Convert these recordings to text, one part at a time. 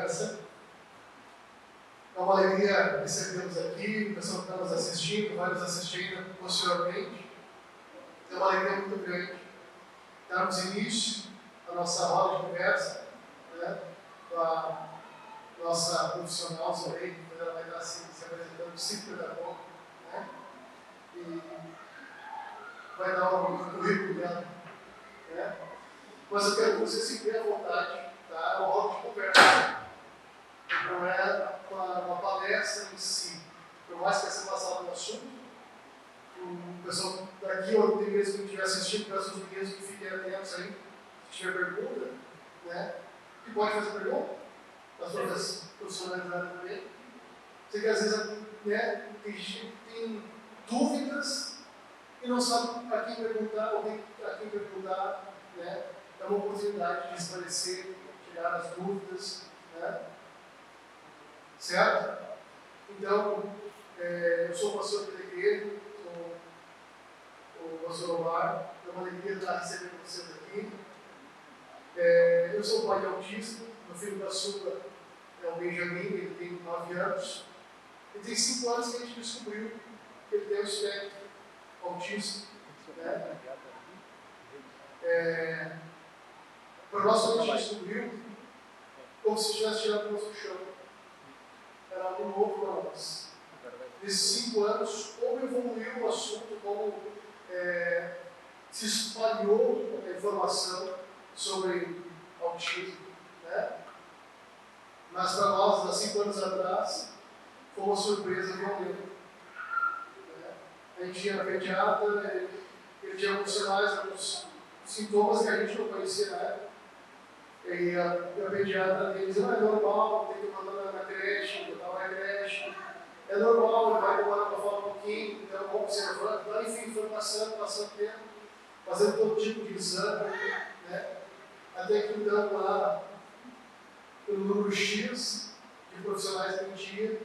conversa. É uma alegria recebê-los aqui, o pessoal que está nos assistindo, vai nos assistindo posteriormente. É uma alegria muito grande darmos início à nossa roda de conversa, né, com a nossa profissional, Zoe, que ela vai estar se apresentando psicopedagoga, né, e vai dar um currículo dela. Né. Mas eu quero que você se dê à vontade, tá? É uma roda de conversa. Não é uma palestra em si. Por mais que essa passada no assunto, o pessoal daqui ou tem mesmo que estiver assistindo, peço aos meninos que fiquem atentos aí, se tiver pergunta, né? E pode fazer pergunta, as outras profissionais da área também. Sei que às vezes, né, tem gente que tem dúvidas e não sabe a quem perguntar, ou a quem perguntar, né? É uma oportunidade de esclarecer, tirar as dúvidas, né? Certo? Então, eu sou o pastor da igreja, sou o pastor Omar, é uma alegria estar recebendo vocês aqui. Eu sou pai de autista, meu filho caçula é o Benjamin, ele tem 9 anos. E tem 5 anos que a gente descobriu que ele tem o espectro autista. Né? Para nós, a gente descobriu como se tivesse tirado o nosso chão. Era algo novo para nós. Nesses 5 anos, como evoluiu o assunto, como se espalhou a informação sobre autismo. Né? Mas para nós, há 5 anos atrás, foi uma surpresa violenta. Né? A gente tinha pediatra, ele tinha alguns sinais, alguns sintomas que a gente não conhecia na época. E a pediatra dele dizia, é normal, tem que mandar na creche, botar na creche. É normal, ele vai demorar para falar um pouquinho, então vamos observando. Então, enfim, foi passando tempo, fazendo todo tipo de exame. Né? Até que então, lá, pelo número X de profissionais que a gente tinha,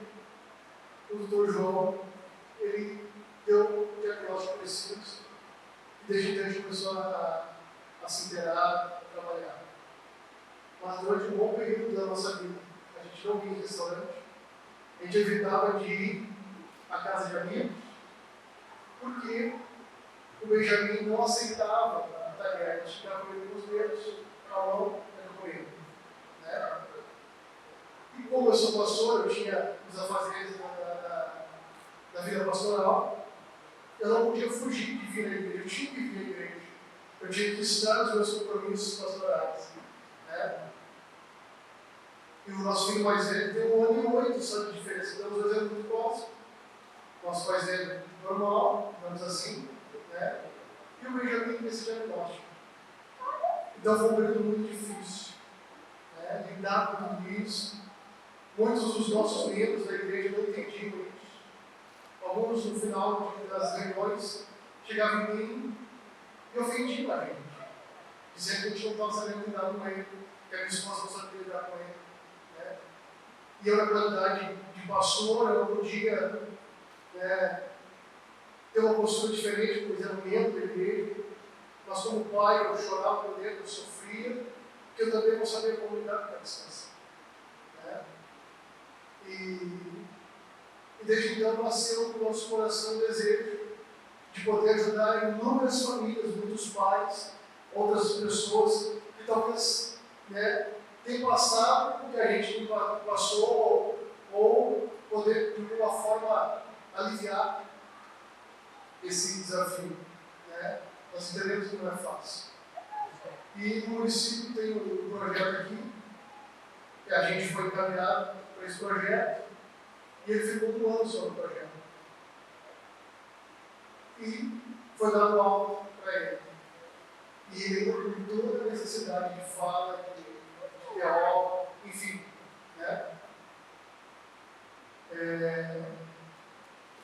o doutor João, ele deu o diagnóstico preciso. E desde então a gente começou a se inteirar, a trabalhar. Mas durante um bom período da nossa vida, a gente não ia em restaurante, a gente evitava de ir à casa de amigos, porque o Benjamin não aceitava a talher, a gente ficava com ele nos dedos, a mão era com ele. Né? E como eu sou pastor, eu tinha os afazeres da vida pastoral, eu não podia fugir de vir à igreja, eu tinha que vir à igreja, eu tinha que estar nos meus compromissos pastorais. Né? E o nosso filho mais velho tem 1 ano e 8 só de diferença, então os dois eram muito próximos. Nosso mais velho normal, vamos assim, né? E o Benjamin com esse diagnóstico. Então foi um período muito difícil, né? Lidar com tudo isso. Muitos dos nossos membros da igreja não entendiam isso. Alguns no final das reuniões chegavam em mim e ofendiam a gente, dizendo que a gente não estava sabendo lidar com ele, que a minha esposa não sabia lidar com ele. Né? E eu, na qualidade de pastor, eu não podia ter uma postura diferente, pois era um membro da igreja. Mas como pai, eu chorava por dentro, eu sofria, porque eu também não sabia como lidar com aquela situação. Né? E desde então nasceu no nosso coração o desejo de poder ajudar inúmeras famílias, muitos pais, outras pessoas que talvez tenham passado por que a gente passou, ou poder de alguma forma aliviar esse desafio. Né? Nós entendemos que não é fácil. E no município tem um projeto aqui, que a gente foi encaminhado para esse projeto, e ele ficou 1 ano sobre o projeto. E foi dado alta para ele. E ele, com toda a necessidade de fala, de teólogo, enfim. Né?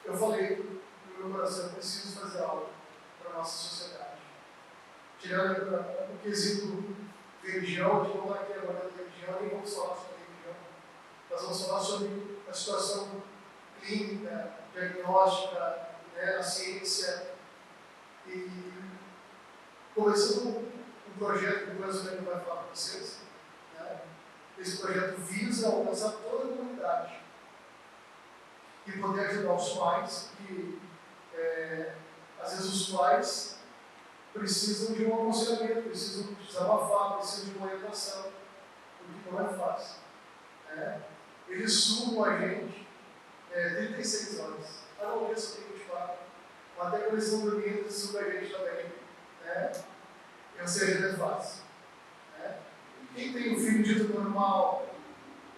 Eu falei no meu coração, eu preciso fazer algo para a nossa sociedade. Tirando o quesito religião, de não aqui agora da religião, nem vamos falar sobre religião. Nós vamos falar sobre a situação clínica, diagnóstica, a ciência. E começando um projeto que o Brasil vai falar para vocês, né? Esse projeto visa alcançar toda a comunidade e poder ajudar os pais, que às vezes os pais precisam de um aconselhamento, precisam desabafar, precisam de uma orientação, porque não é fácil. Eles sumam a gente 36 horas. A não ver se tem 24. Até quando eles estão dormindo, eles sumam a gente também. Ou seja, não é fácil. Quem tem um filho dito normal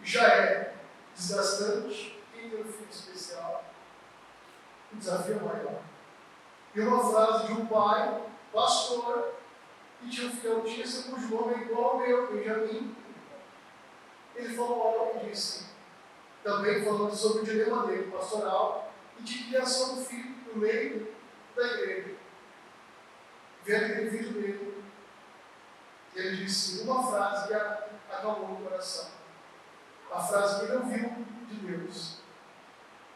já é desgastante. Quem tem um filho especial, o desafio é maior. E uma frase de um pai, pastor, que tinha um filho autista cujo nome é igual ao meu, Benjamin. Ele falou algo que disse, também falando sobre o dilema dele, pastoral, e de criação do filho no meio da igreja. Vendo aquele vídeo dele, ele disse uma frase que acalmou o coração. A frase que ele ouviu de Deus.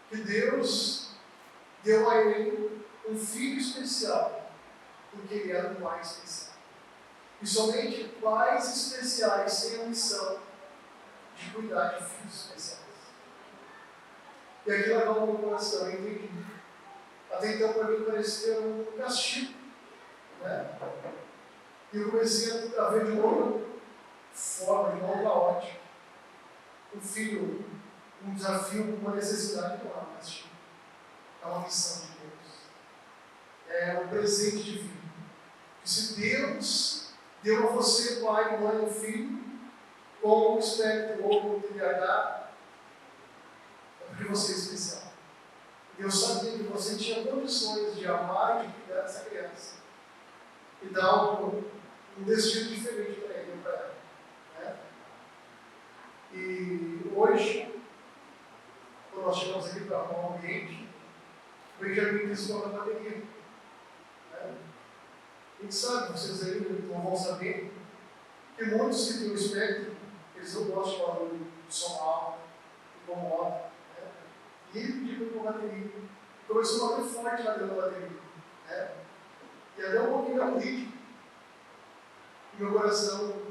Que Deus deu a ele um filho especial, porque ele era um pai especial. E somente pais especiais têm a missão de cuidar de filhos especiais. E aquilo acalmou o coração, eu entendi. Até então, para mim, parecia um castigo. E eu comecei a ver de uma outra forma, de uma outra ótica. Um filho, um desafio, uma necessidade, não é um castigo. É uma missão de Deus. É um presente divino. E se Deus deu a você, pai, mãe, um filho, com um espectro ou com um TDAH, é porque você é especial. Deus sabia que você tinha condições de amar e de cuidar dessa criança. E dar um destino diferente para ele e para ela. E hoje, quando nós chegamos aqui para arrumar um ambiente, o Benjamin disse na bateria. A gente sabe, vocês aí não vão saber, que muitos que têm o espectro, eles não gostam de barulho, de som alto, incomoda. E ele pediu para a bateria. Começou a bater forte lá dentro da bateria. E até um pouquinho da política. E meu coração,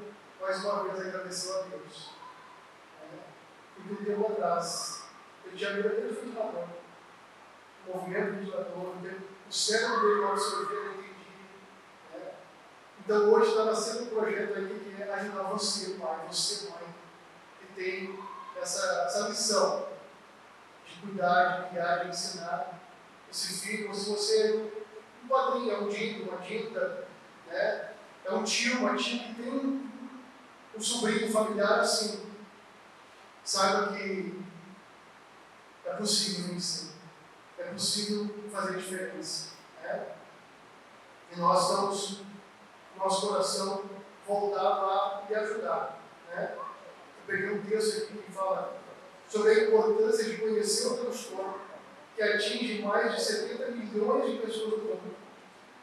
mais uma vez, agradeceu a Deus. Porque um tempo atrás, ele tinha medo até do ventilador. O movimento do ventilador, o cérebro dele não absorvia, eu entendi. Então hoje está nascendo um projeto aí que é ajudar você, pai, você, mãe, que tem essa missão de cuidar, de criar, de ensinar esse filho. Se você é um padrinho, é um dito, uma dita, é um tio, uma tia que tem um sobrinho familiar assim, saiba que é possível vencer, é possível fazer diferença. E nós estamos com o nosso coração voltado a lhe ajudar. Eu peguei um texto aqui que fala sobre a importância de conhecer o transtorno que atinge mais de 70 milhões de pessoas no mundo,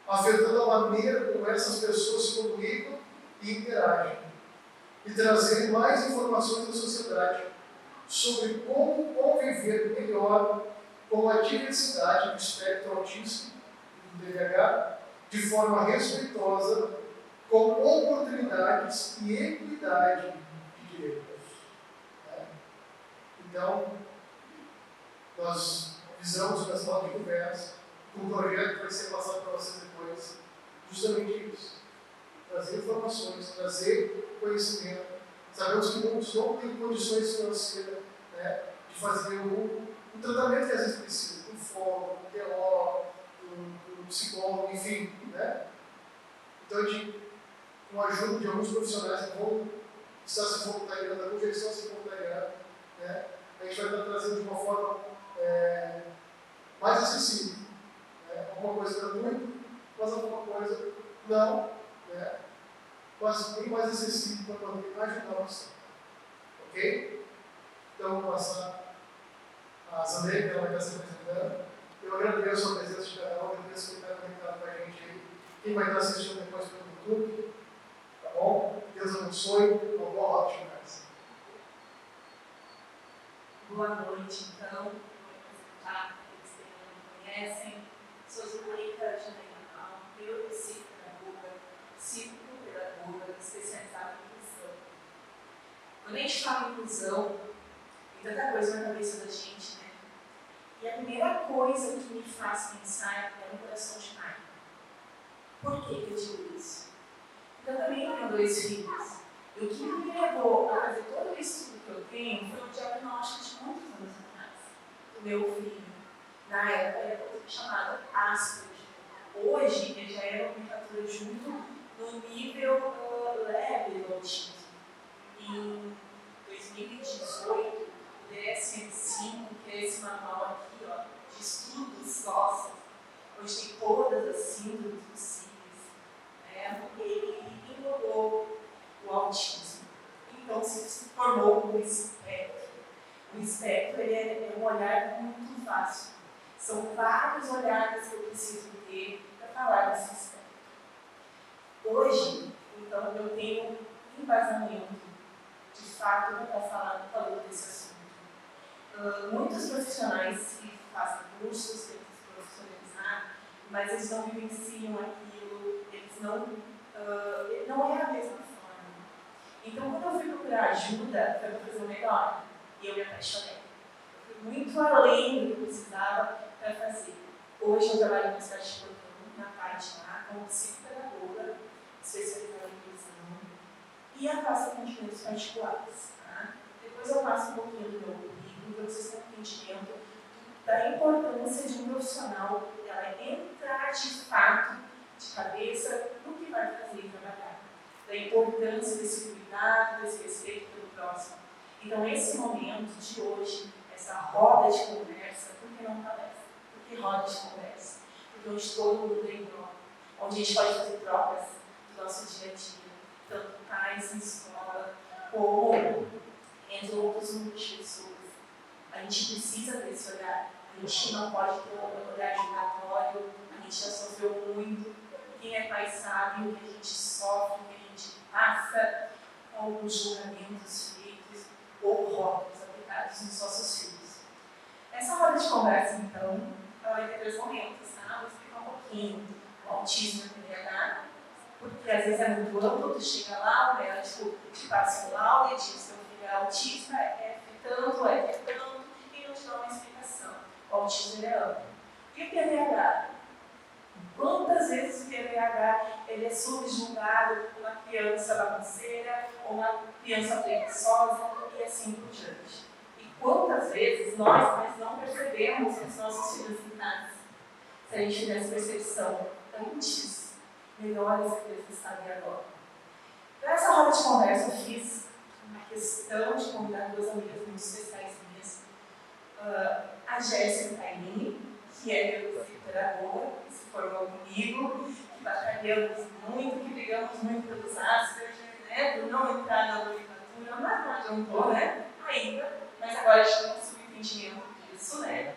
afetando a maneira como essas pessoas se comunicam e interagem, e trazerem mais informações da sociedade sobre como conviver melhor com a diversidade do espectro autista e do TDAH de forma respeitosa, com oportunidades e equidade de direitos. Então, nós visamos nessa roda de conversa, um projeto que vai ser passado para vocês depois, justamente isso. Trazer informações, trazer conhecimento. Sabemos que muitos não têm condições financeiras de fazer um tratamento que às vezes precisa, um foco, um TO, um psicólogo, enfim. Então, com a ajuda de alguns profissionais que vão estar se voluntariando, alguns já estão se voluntariando, a gente vai estar trazendo de uma forma mais acessível. Alguma coisa gratuita, mas alguma coisa não, mas bem mais acessível para poder ajudar você. Ok? Então, vou passar a Zandei, que ela vai estar se apresentando. Eu agradeço a presença de cada um, agradeço quem está conectado com a gente aí. Quem vai estar assistindo depois pelo YouTube, tá bom? Deus abençoe, uma boa roda de casa. Boa noite, então. Vou apresentar aqueles que não me conhecem. Sou Zuleika Janeiral, eu psicopedagoga, especializada em nutrição. Quando a gente fala em inclusão, tem tanta coisa na cabeça da gente, né? E a primeira coisa que me faz pensar é um coração de mãe. Por que eu digo isso? Porque eu também tenho 2 filhos. E o que me levou a fazer todo o estudo que eu tenho foi um diagnóstico de muitos anos atrás, do meu filho. Na época era chamado Asperger. Hoje ele já é uma nomenclatura junto no nível leve do autismo. Em 2018, o DSM-5, que é esse manual aqui, ó, de estudos nossos, onde tem todas as síndromes possíveis, né, ele englobou o autismo. Então se formou um espectro. O espectro ele é um olhar muito vasto. São vários olhares que eu preciso ter para falar desse espectro. Hoje, então, eu tenho embasamento de fato para estar falando desse assunto. Muitos profissionais que fazem cursos, tentam se profissionalizar, mas eles não vivenciam aquilo, eles não é a mesma forma. Então, quando eu fui procurar ajuda, foi para fazer o melhor, e eu me apaixonei. Eu fui muito além do que eu precisava para fazer. Hoje eu trabalho na cidade de Portão, na parte lá, como psicopedagoga, especializada em inclusão, e a faço atendimentos particulares. Tá? Depois eu passo um pouquinho do meu currículo, para vocês terem um entendimento da importância de um profissional ela entrar de fato, de cabeça, no que vai fazer e trabalhar. Da importância desse cuidado, desse respeito pelo próximo. Então, esse momento de hoje, essa roda de conversa, por que não palestra? Por que roda de conversa? Porque onde todo mundo lembrou, onde a gente pode fazer trocas do nosso dia a dia, tanto pais em escola, como entre outros grupos de pessoas. A gente precisa desse olhar. A gente não pode ter um olhar julgatório, a gente já sofreu muito. Quem é pai sabe o que a gente sofre, o que a gente passa, alguns julgamentos feitos ou rótulos aplicados nos nossos filhos. Essa roda de conversa, então, ela vai ter 3 momentos, tá? Vou explicar um pouquinho o autismo e o TDAH, porque às vezes é muito amplo, tu chega lá, o médico te passa o laudo e diz que seu filho é autista, é tanto, e não te dá uma explicação. O autismo é amplo. E o TDAH? Quantas vezes o TDAH ele é subjugado uma criança bagunceira, ou uma criança preguiçosa, e assim por diante. E quantas vezes nós não percebemos os nossos filhos em casa? Se a gente tivesse percepção antes, melhores coisas estaria agora. Para essa roda de conversa, eu fiz uma questão de convidar 2 amigas muito especiais minhas. A Jéssica Caini, que é meu psicopedagoga, que se formou comigo, que batalhamos muito, que brigamos muito pelos Asperger, né, por não entrar na nomenclatura, mas não adiantou, né, ainda, mas agora já tem um subentendimento disso, né.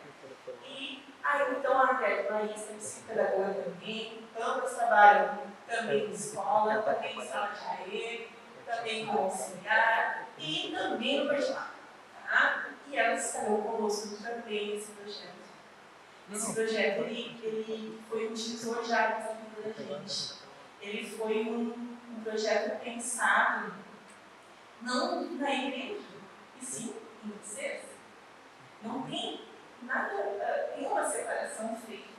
E aí, então, a André Larissa é psicopedagoga também, ambas trabalham também em escola, também em sala de areia, também como auxiliar e também no particular. Tá? E elas estarão conosco também nesse projeto. Esse projeto ele foi um divisor de águas na vida da gente. Ele foi um projeto pensado não na igreja, e sim em vocês. Não tem nada, tem uma separação feita.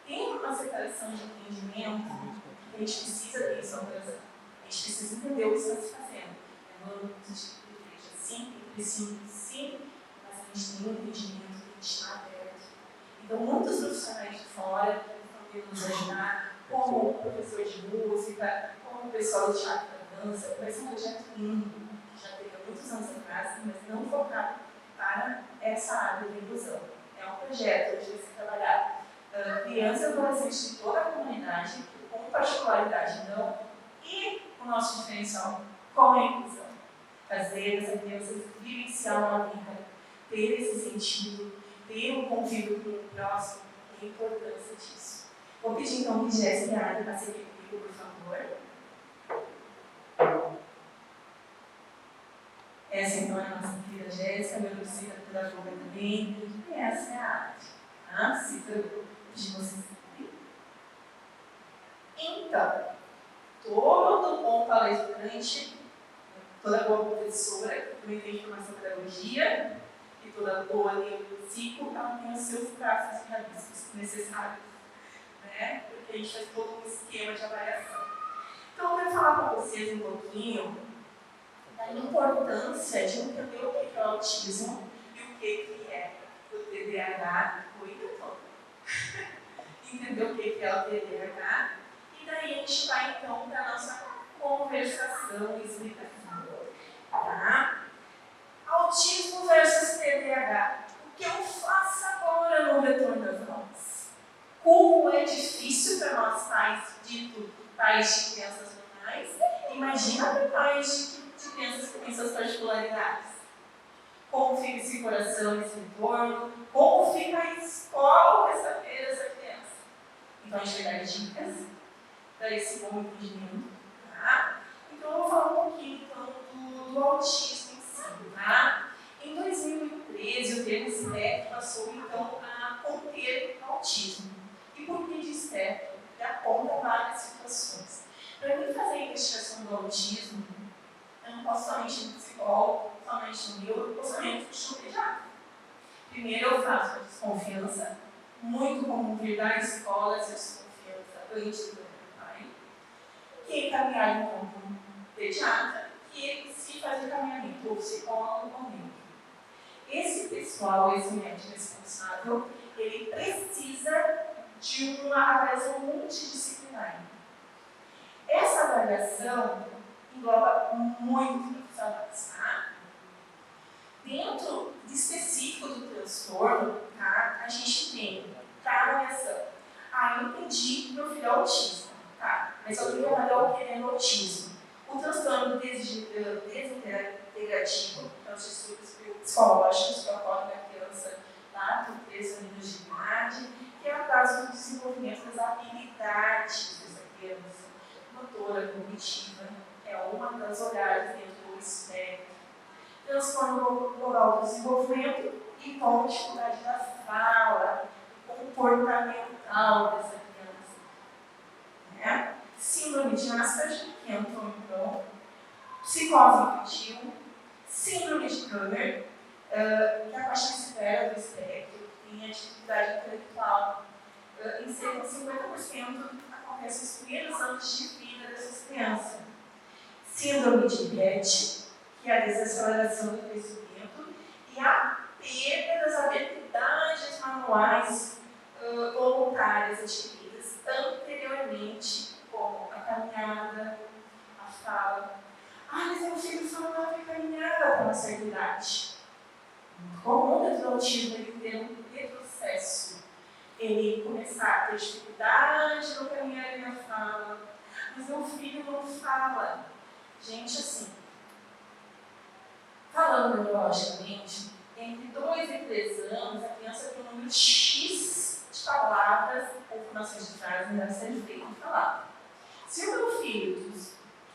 Tem uma separação de entendimento que a gente precisa disso, a gente precisa entender o que está se fazendo. É no âmbito de igreja, sim, sim, mas a gente tem um entendimento que a gente está aberto. Então, muitos profissionais de fora estão vindo nos ajudar, como o professor de música, como o pessoal do teatro da dança. Vai ser um projeto lindo, que já teve há muitos anos atrás, mas não focado para essa área da inclusão. É um projeto onde vai ser trabalhado crianças e adolescentes de toda a comunidade, com particularidade não, e o nosso diferencial com a inclusão. Fazer essa criança vivenciar uma vida, ter esse sentido, ter um convívio com o próximo, e a importância disso. Vou pedir então que Jéssica e a Ana passem aqui comigo, por favor. Essa então é a nossa querida Jéssica, meu psicopedagoga também, e essa é a arte. Tá? Cita de vocês. Então, todo bom palestrante toda boa professora, que também tem formação em pedagogia, e toda boa língua do ciclo, ela tem os seus traços realísticos necessários, né? Porque a gente faz todo um esquema de avaliação. Então, eu quero falar para vocês um pouquinho da importância de entender o que é o autismo e o que é o TDAH, entender o que é o TDAH, e daí a gente vai então para a nossa conversação e explicação. Tá? Autismo versus TDAH. O que eu faço agora no retorno das aulas? Como é difícil para nós pais, dito pais de crianças normais, imagina para pais de crianças que têm suas particularidades. Como fica esse coração nesse retorno? Como fica a escola dessa criança? Então a gente vai dar dicas para esse bom entendimento. Tá? Então eu vou falar um pouquinho então, do autismo em si. Tá? Em 2013, o termo espectro passou então a conter autismo. E por que de espectro? Ele aponta várias situações. Para mim fazer a investigação do autismo, eu não posso somente no psicólogo, somente no neuro, ou somente no pediatra. Primeiro eu faço a desconfiança, muito comum vir da escola essa desconfiança antes do pai, que encaminhar então para um pediatra, que se faz o encaminhamento, ou psicólogo ou neuro. Esse pessoal, esse médico responsável, ele precisa de uma avaliação multidisciplinar. Essa avaliação engloba muitos profissionais, tá? Dentro específico do transtorno, tá? A gente tem para avaliação. Eu entendi que meu filho é autista, tá? Mas eu tenho que avaliar o que é autismo. O transtorno desintegrativo, que é os distúrbios psicológicos que ocorrem na criança lá com 3 anos de idade, que é a base do desenvolvimento das habilidades dessa criança, motora, cognitiva, é uma das olhadas dentro do espectro. Transtorno global do desenvolvimento e com dificuldade da fala, comportamental dessa criança. Né? Síndrome de Asperger, que é então, psicose infantil, síndrome de Turner, que é a faixa severa do espectro, que tem a dificuldade intelectual. Em cerca de 50% acontece nos primeiros anos de vida dessas crianças. Síndrome de Rett, que é a desaceleração do crescimento e a perda das habilidades manuais voluntárias adquiridas anteriormente, como a caminhada, a fala. Mas meu filho falava e caminhava com uma certa idade. Comum dentro do autismo ele ter um retrocesso, ele começar a ter dificuldade no caminhar e na fala, mas meu filho não fala. Gente, assim, falando neurologicamente, entre 2 e 3 anos, a criança tem um número X de palavras ou formações de frases que devem ser feitas e faladas. Se o meu filho,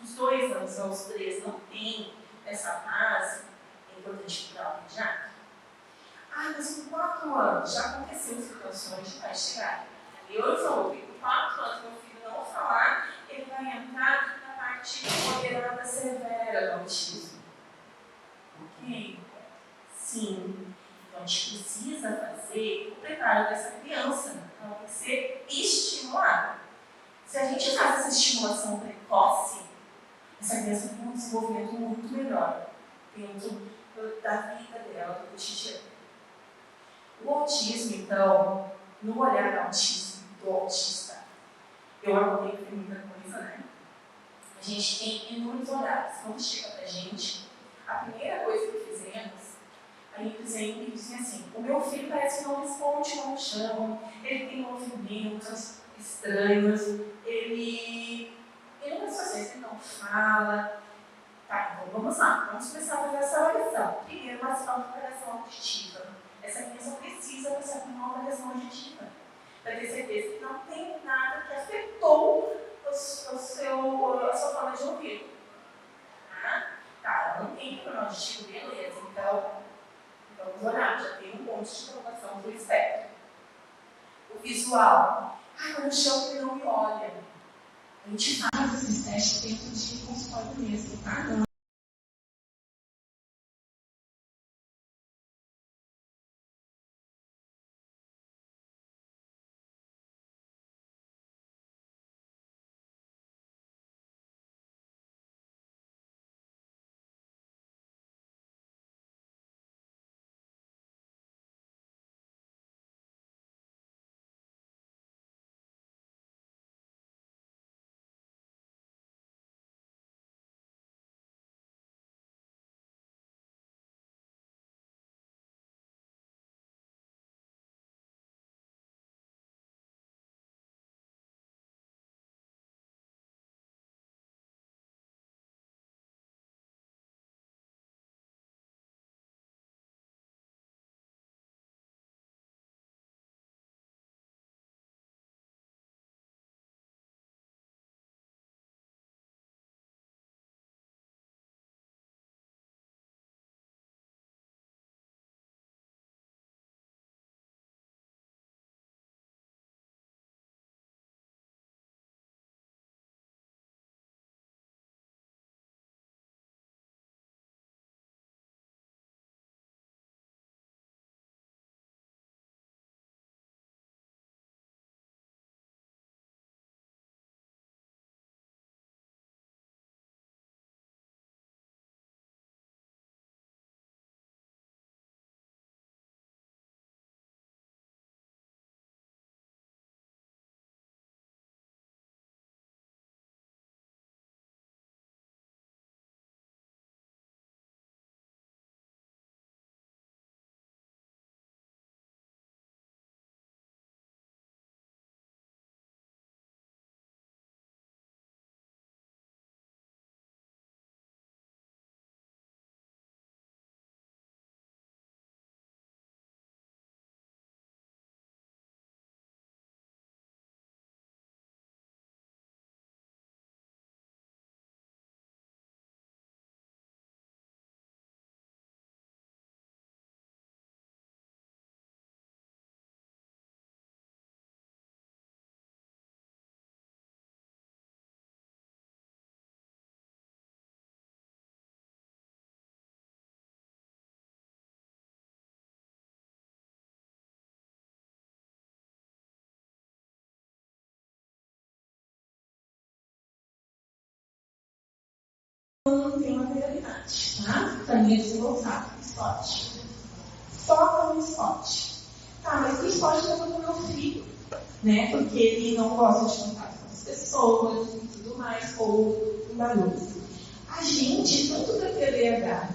dos 2 anos aos 3, não tem essa fase, é importante cuidar o pediatra. Mas com 4 anos já aconteceu situações de pais chegarem. Eu falou que com 4 anos meu filho não falar, ele vai entrar na parte moderada severa do autismo. Ok? Sim. Então a gente precisa fazer o preparo dessa criança. Ela tem que ser estimulada. Se a gente faz essa estimulação precoce, essa criança tem um desenvolvimento muito melhor dentro da vida dela, do cotidiano. O autismo, então, no olhar do autista, eu anotei que tem muita coisa, né? A gente tem inúmeros olhares. Quando chega pra gente, a primeira coisa que fizemos, a gente dizia assim: o meu filho parece que não responde quando chamam, ele tem movimentos estranhos, ele não fala. Tá, então vamos lá, vamos começar a fazer essa avaliação. Primeiro, uma avaliação auditiva. Essa criança precisa passar por uma avaliação auditiva, para ter certeza que não tem nada que afetou a sua forma de ouvir. Tá, não tem problema auditivo, beleza, então vamos olhar, já tem um monte de preocupação do espectro. O visual. Quando chamo ele não me olha. A gente faz esses testes dentro de consultório mesmo, tá? não tem uma prioridade, tá? Também é desenvolvido, esporte. Foca no esporte. Tá, mas que esporte eu vou com meu filho? Né? Porque ele não gosta de contato com as pessoas e tudo mais, ou um barulho. A gente, tanto da TDAH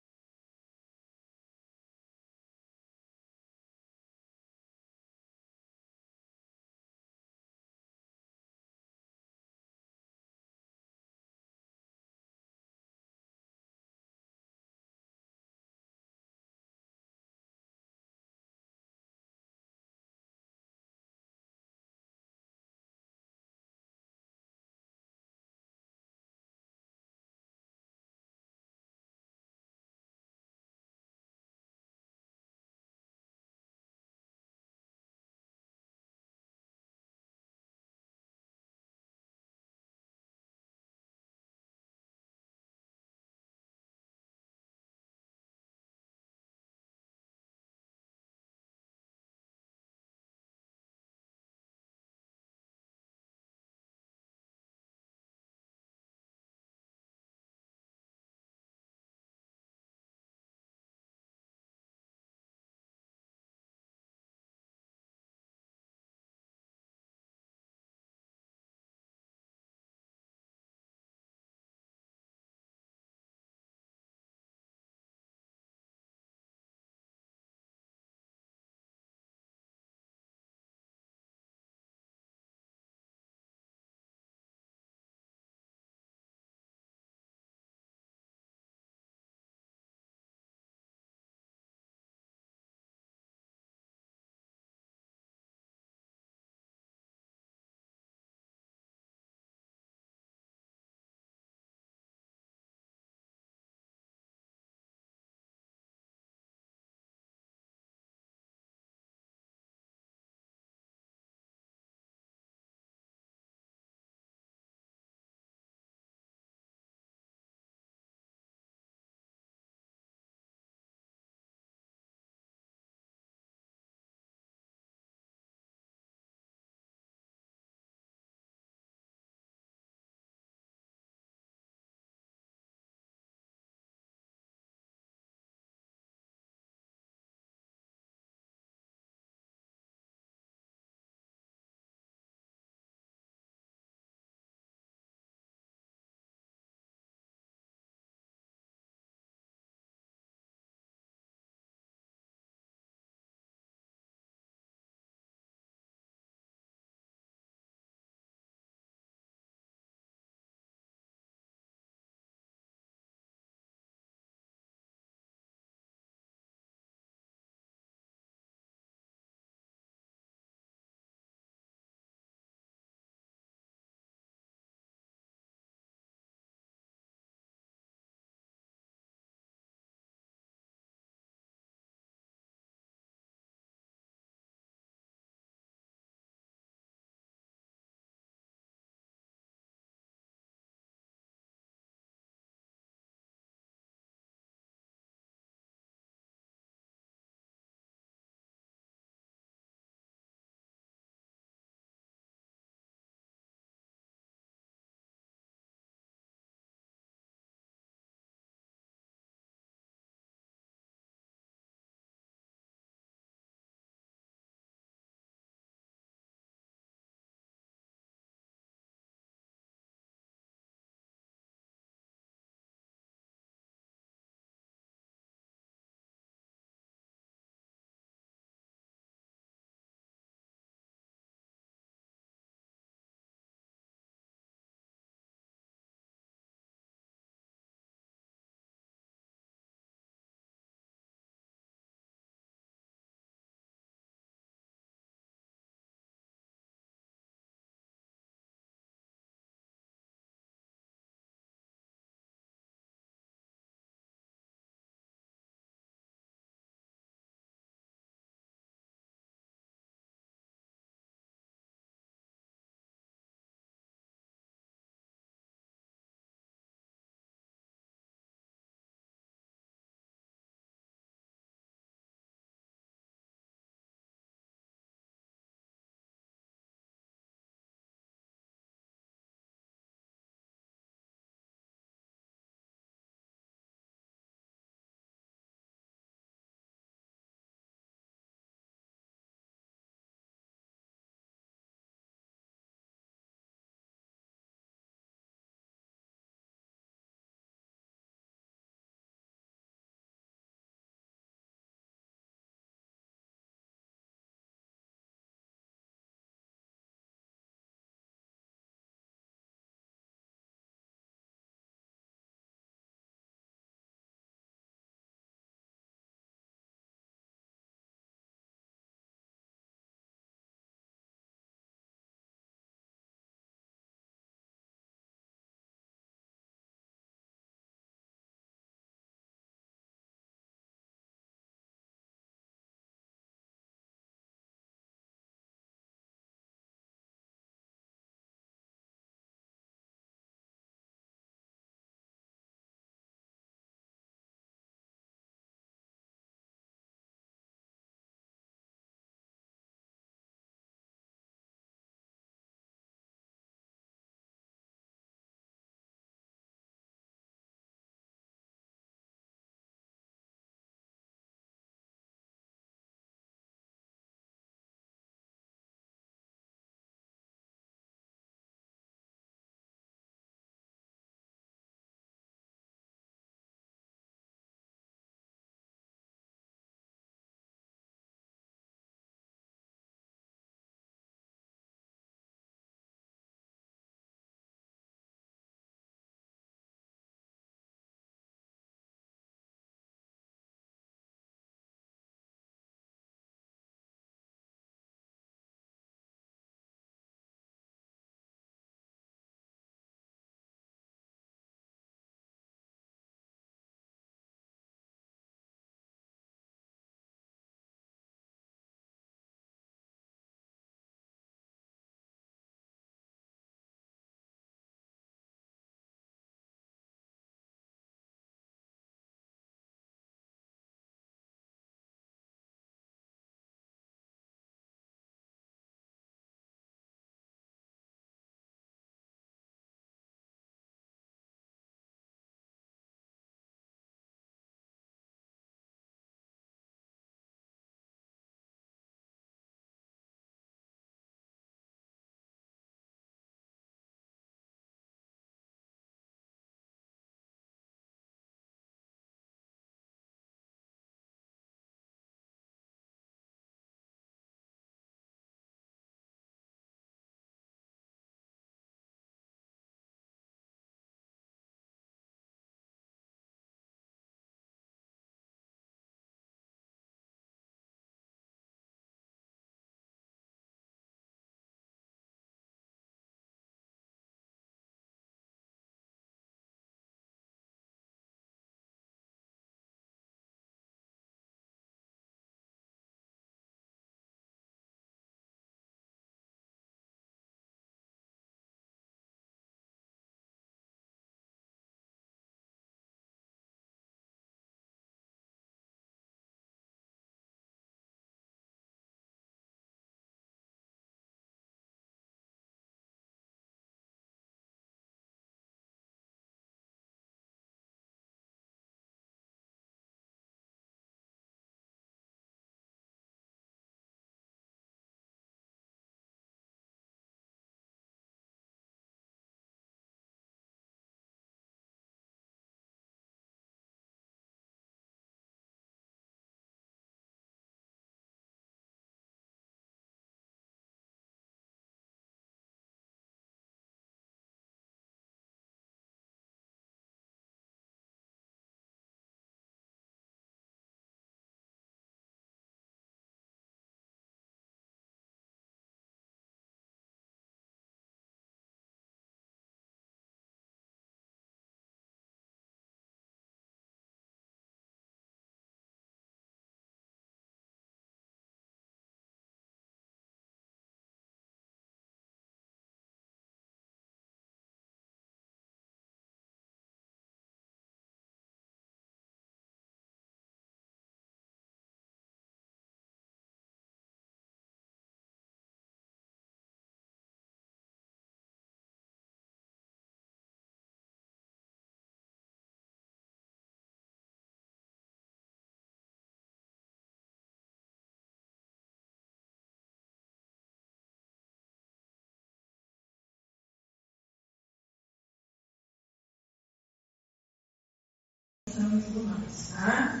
e tudo mais, tá?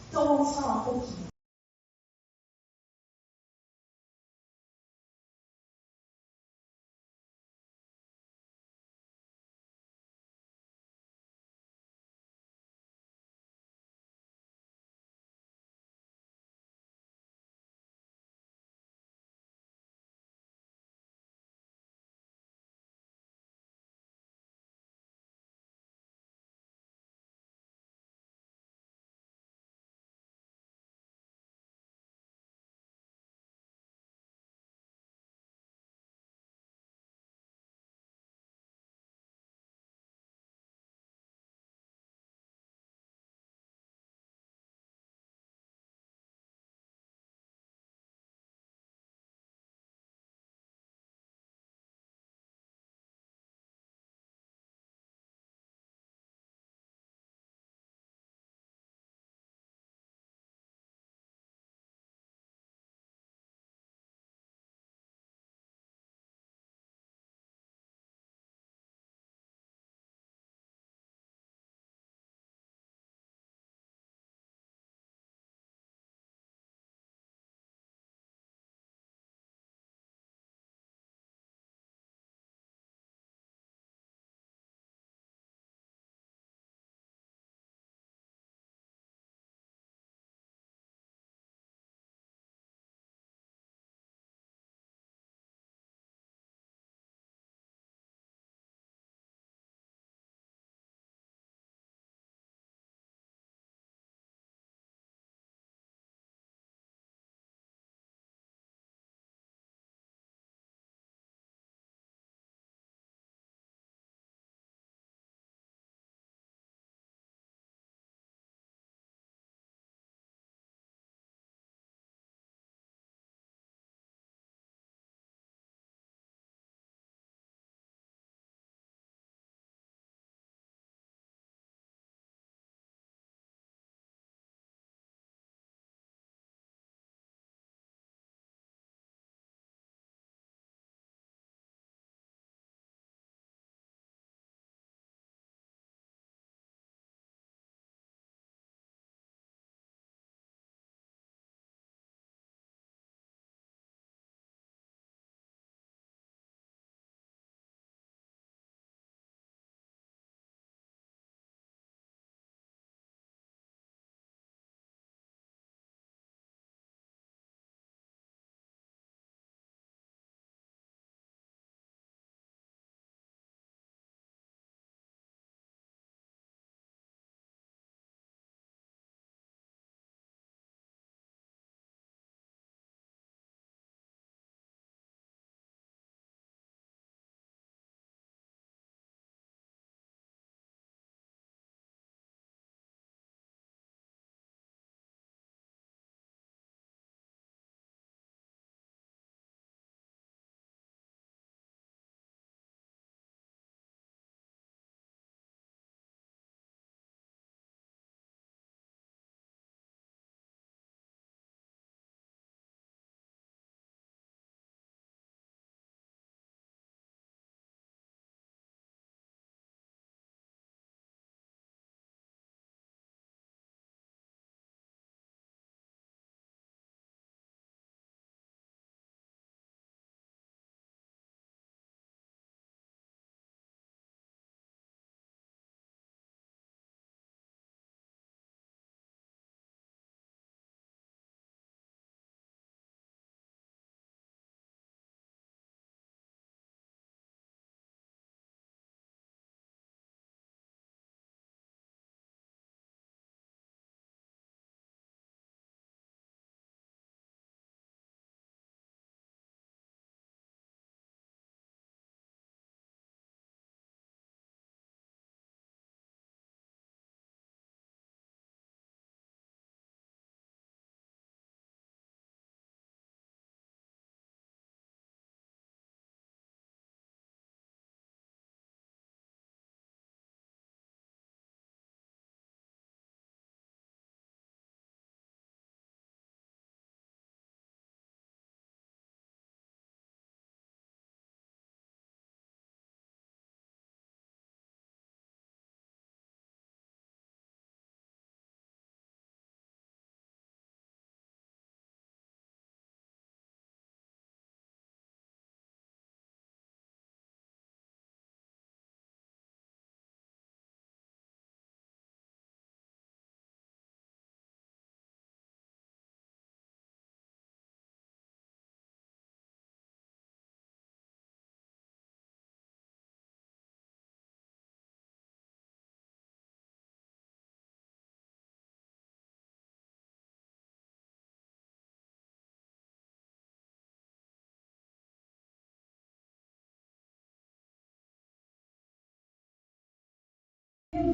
Então vamos falar um pouquinho.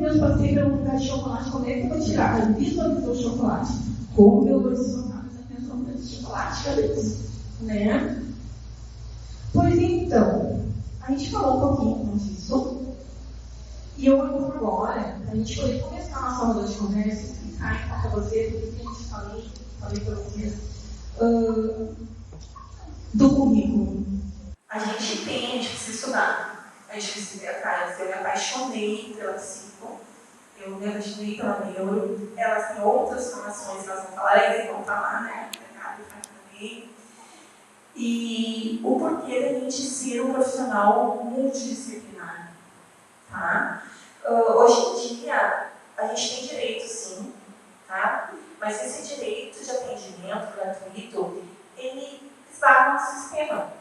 Deus, passei pelo lugar de chocolate, como é que eu vou tirar? Eu visualizou o chocolate. Como eu vou desfocar essa atenção para esse chocolate, cabeça? Né? Pois então, a gente falou um pouquinho disso. E eu vou agora, a gente poder começar a nossa roda de conversa e explicar então para vocês o que a gente falei para vocês do currículo. A gente precisa estudar, a gente precisa ir atrás. Eu me apaixonei pela psico, eu me apaixonei pela neuro, elas têm outras formações, elas vão falar, eles vão falar, né? E o porquê da gente ser um profissional multidisciplinar, tá? Hoje em dia, a gente tem direito, sim, tá? Mas esse direito de atendimento gratuito, ele está no sistema,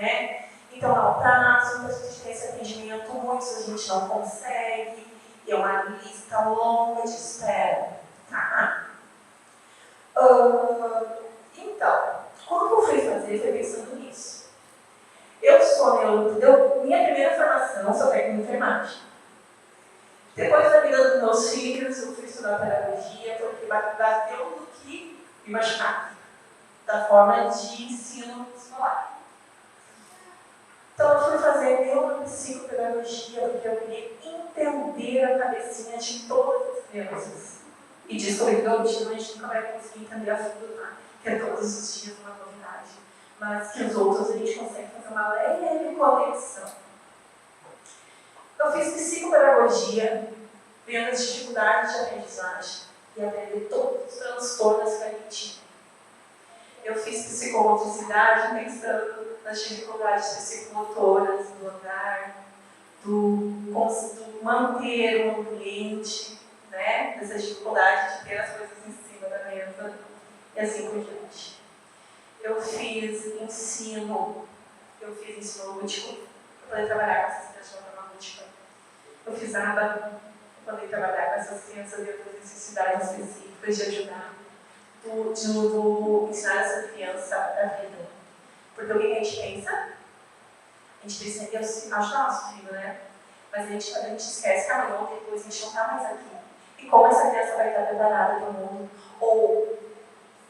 né? Então, há um prazo para a gente ter esse atendimento, muitos a gente não consegue, é uma lista longa de espera, tá? Então, como eu fui fazer, foi pensando nisso. Eu sou minha primeira formação, eu sou técnica em enfermagem. Depois da vida dos meus filhos, eu fui estudar pedagogia, porque bateu no que me imaginava, da forma de ensino escolar. Então, eu fui fazer neuropsicopedagogia, porque eu queria entender a cabecinha de todas as crianças. E descobri que o objetivo a gente nunca vai conseguir entender a fundo, tá? Que é todos os dias uma novidade. Mas que os outros a gente consegue fazer uma leve conexão. Eu fiz psicopedagogia, vendo as dificuldades de aprendizagem e aprender todos os transtornos que a gente tinha. Eu fiz psicomotricidade, pensando nas dificuldades psicomotoras do andar, do manter o ambiente, né? Dessas dificuldades de ter as coisas em cima da mesa e assim por diante. Eu fiz ensino lúdico, para poder trabalhar com essas crianças de forma lúdica. Eu fiz aba, para poder trabalhar com essas crianças dentro das necessidades específicas de ajudar, do ensinar essa criança a vida. Porque o que a gente pensa? A gente pensa, ajudar nosso filho, né? Mas a gente esquece que amanhã ou depois a gente não está mais aqui. E como essa criança vai estar preparada para o mundo? Ou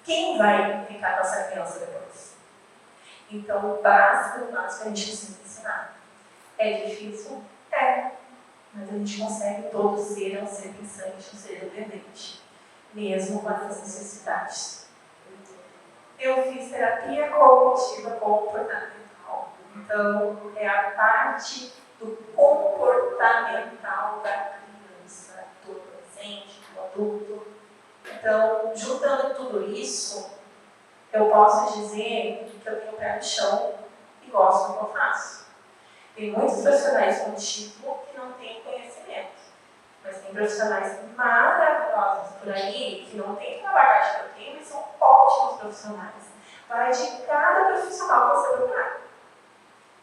quem vai ficar com essa criança depois? Então, o básico que a gente precisa ensinar. É difícil? É. Mas a gente consegue todo ser um ser pensante, um ser independente, mesmo com essas necessidades. Eu fiz terapia cognitiva comportamental. Então, é a parte do comportamental da criança, do adolescente, do adulto. Então, juntando tudo isso, eu posso dizer que eu tenho o pé no chão e gosto do que eu faço. Tem muitos profissionais com título que não têm conhecimento, mas tem profissionais maravilhosos por aí que não têm a bagagem que eu tenho, mas são ótimos profissionais. Vai de cada profissional que você procurar.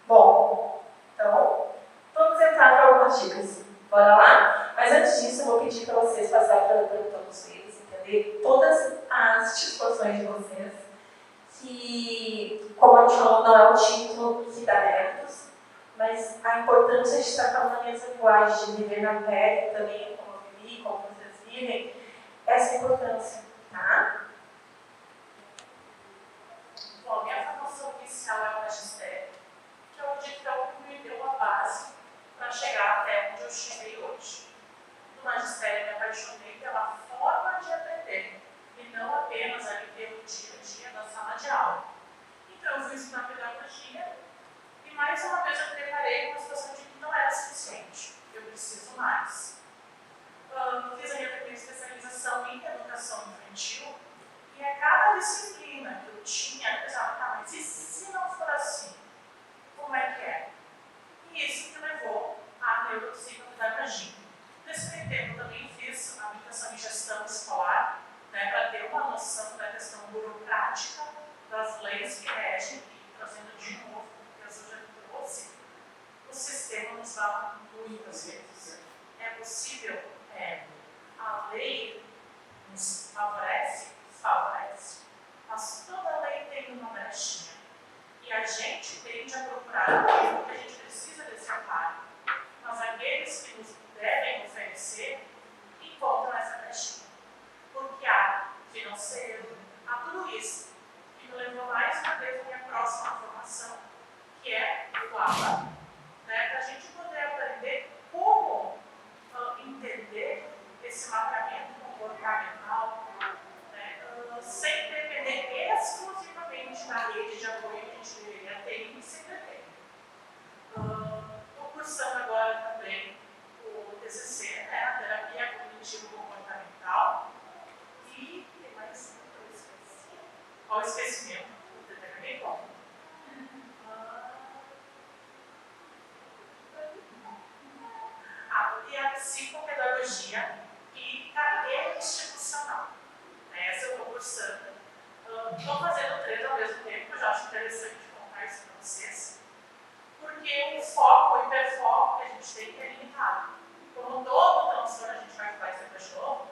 Bom, então, vamos entrar para algumas dicas. Bora lá? Mas antes disso, eu vou pedir para vocês passarem para todos eles, entender todas as disposições de vocês, que, como a gente falou, não é o título que dá méritos, mas a importância de estar falando a mesma linguagem, de viver na pele também, como eu vivi, como vocês vivem, essa importância, tá? Bom, minha formação inicial é o magistério, que é onde então me deu uma base para chegar até onde eu cheguei hoje. No magistério, me apaixonei pela forma de aprender, e não apenas a viver o dia a dia da sala de aula. Então, eu fui ensinar pedagogia, e mais uma vez eu me deparei com uma situação de que não era suficiente. Eu preciso mais. Fiz a minha primeira especialização em educação infantil. terminam cedo, a tudo isso. E me levou mais uma vez à minha próxima formação, que é o ABA, né, para a gente poder aprender como entender esse mapeamento comportamental, né, sem depender exclusivamente da rede de apoio que a gente deveria ter e sempre tem. Estou cursando agora também o TCC, né, a terapia cognitivo-comportamental, e tem mais eu esqueci. Olha o esquecimento, o determinei bom. E a psicopedagogia clínica e institucional. Essa eu estou cursando. Estou fazendo 3 ao mesmo tempo, eu já acho interessante contar isso para vocês, porque o foco, o hiperfoco que a gente tem é limitado. Como todo transtorno, a gente vai falar isso depois de novo,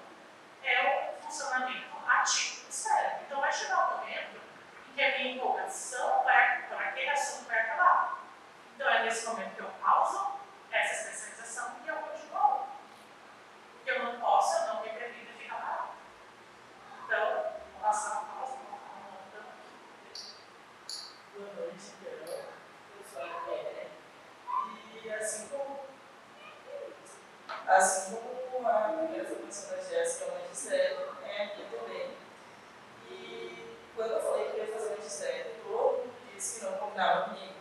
é o funcionamento ativo do cérebro. Então vai chegar um momento em que a minha empolgação por aquele assunto vai acabar. Então é nesse momento que eu pauso essa especialização e eu continuo. Porque eu não posso, eu não me permito ficar parado. Então, vou passar a pausa, vou falar um montão aqui. Boa noite, eu sou a Gabriela. E assim como a primeira formação da Jéssica, o magistério, é a minha também. E quando eu falei que ia fazer magistério, todo mundo disse que não combinava comigo.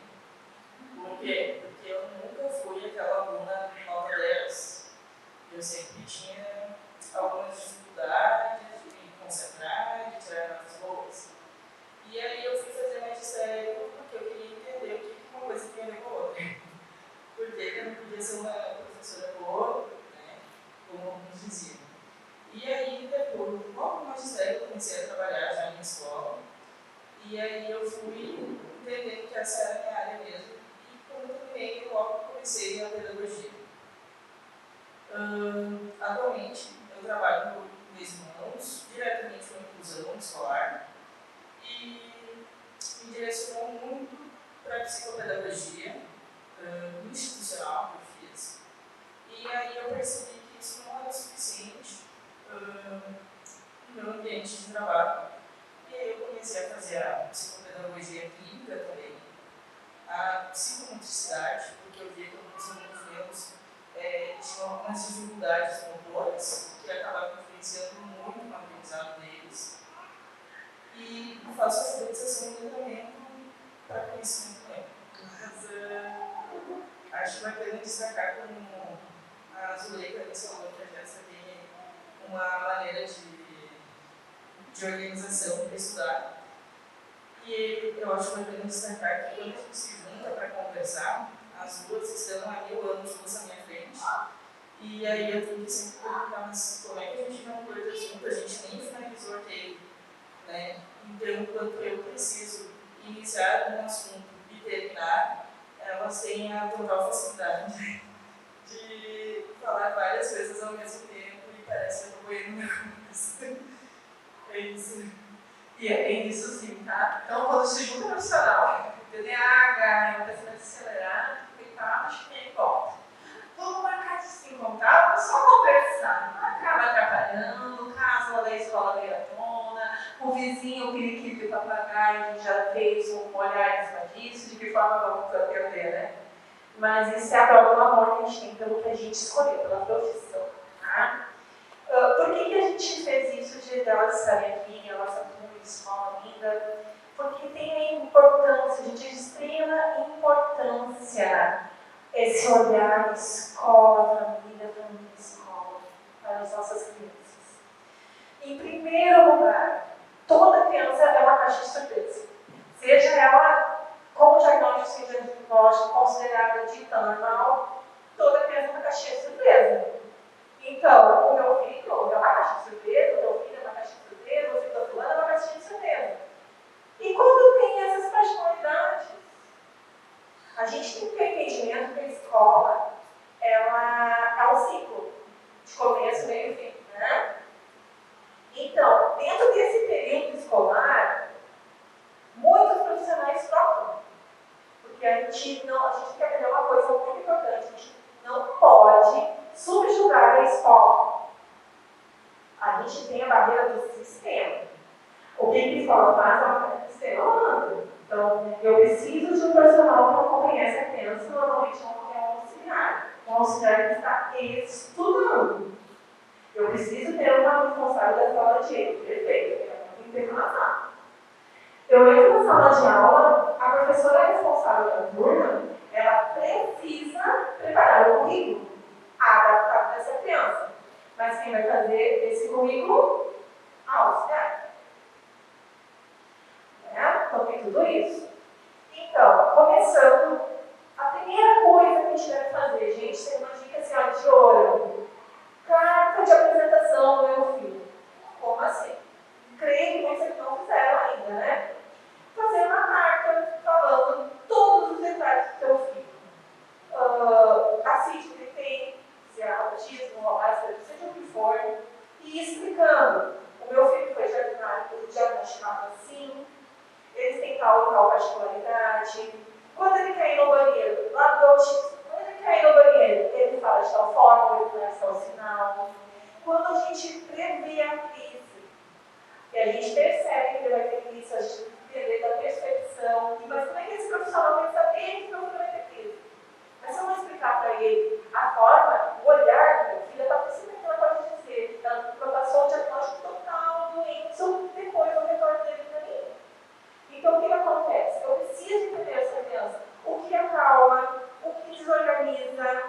Por quê? Porque eu nunca fui aquela aluna nota 10. Eu sempre tinha algumas dificuldades de me concentrar, de tirar notas boas. E aí eu fui fazer magistério porque eu queria entender o que uma coisa tinha a ver com a outra. Porque eu não podia ser uma professora boa, né, como alguns diziam. E aí, depois, logo no magistério, eu comecei a trabalhar já em escola. E aí eu fui entendendo que essa era a minha área mesmo. E quando eu terminei, eu logo comecei a pedagogia. Atualmente, eu trabalho com meus irmãos, diretamente com a inclusão escolar. E me direcionou muito para a psicopedagogia institucional que eu fiz. E aí eu percebi que isso não era suficiente no meu ambiente de trabalho. E aí eu comecei a fazer a psicopedagogia clínica também, a psicomotricidade, porque eu via que alguns alunos meus tinham algumas dificuldades motoras que acabavam influenciando muito no aprendizado deles. E faço a alfabetização e letramento para conhecimento pleno. Mas acho bacana destacar como a Zuleika mencionou que a Jéssica tem uma maneira de organização para estudar. E eu acho bacana destacar que quando a gente se junta para conversar, as duas estão há 1000 anos luz à minha frente. E aí eu tenho que sempre perguntar, mas como é que a gente não coisa junto? A gente nem finalizou aquele, né? Então, quando eu preciso iniciar um assunto e terminar, elas têm a total facilidade de falar várias coisas ao mesmo tempo e parece que eu estou banhando minha cabeça. É isso. E é bem isso sim, tá? Então, quando se junta profissional, TDAH, emoção acelerada, cuidado, acho que é igual. Vamos marcar de se encontrar, só conversar. Não acaba atrapalhando, caso da escola veio à tona, o vizinho, o periquito e o papagaio, a gente já fez um olhar em cima disso, de que forma vamos atender, né? Mas isso é a prova do amor que a gente tem pelo que a gente escolheu, pela profissão, tá? Por que a gente fez isso de delas estarem aqui, a nossa turma de escola ainda? Porque tem importância, a gente de extrema importância esse olhar escola, família, escola, para as nossas crianças. Em primeiro lugar, toda criança é uma caixa de surpresa. Seja ela, como diagnóstico considerada dita normal, toda criança é uma caixinha de surpresa. Então, o meu filho é uma caixa de surpresa, o meu filho é uma caixa de surpresa, o filho da fulana é uma caixinha de surpresa. E quando tem essas personalidades, a gente tem que ter entendimento que a escola ela é um ciclo de começo, meio e fim, né? Então, dentro desse período escolar, que a escola faz? Ela está. Então, eu preciso de um profissional para acompanhar essa criança, normalmente é um auxiliar. Um auxiliar que está estudando. Eu preciso ter uma responsável da sala de aula. Perfeito, tem que ter uma sala. Eu entro na sala de aula, a professora responsável da turma, ela precisa preparar o currículo adaptado dessa criança. Mas quem vai fazer esse currículo? A auxiliar. Então tem tudo isso. Então, começando, a primeira coisa que a gente deve fazer, gente, tem uma dica assim, ó, de ouro. Carta de apresentação do meu filho. Como assim? Creio que vocês não fizeram ainda, né? Fazer uma carta falando todos os detalhes do seu filho. A síndrome que ele tem, se é autismo, seja o que for, e explicando. O meu filho foi diagnosticado assim, eles têm tal e tal particularidade. Quando ele quer ir no banheiro, lá do autismo, quando ele quer ir no banheiro, ele fala de tal forma, ele faz tal sinal. Quando a gente prevê a crise, e a gente percebe que ele vai ter crise, a gente entender da percepção, mas como é que esse profissional vai saber que o meu filho vai ter crise? Mas se eu não explicar para ele a forma, o olhar do meu filho, está por cima que ela pode dizer, ela passou o diagnóstico total do doente, depois do retorno dele para mim. Então, o que acontece? Eu preciso entender essa criança. O que acalma, o que desorganiza,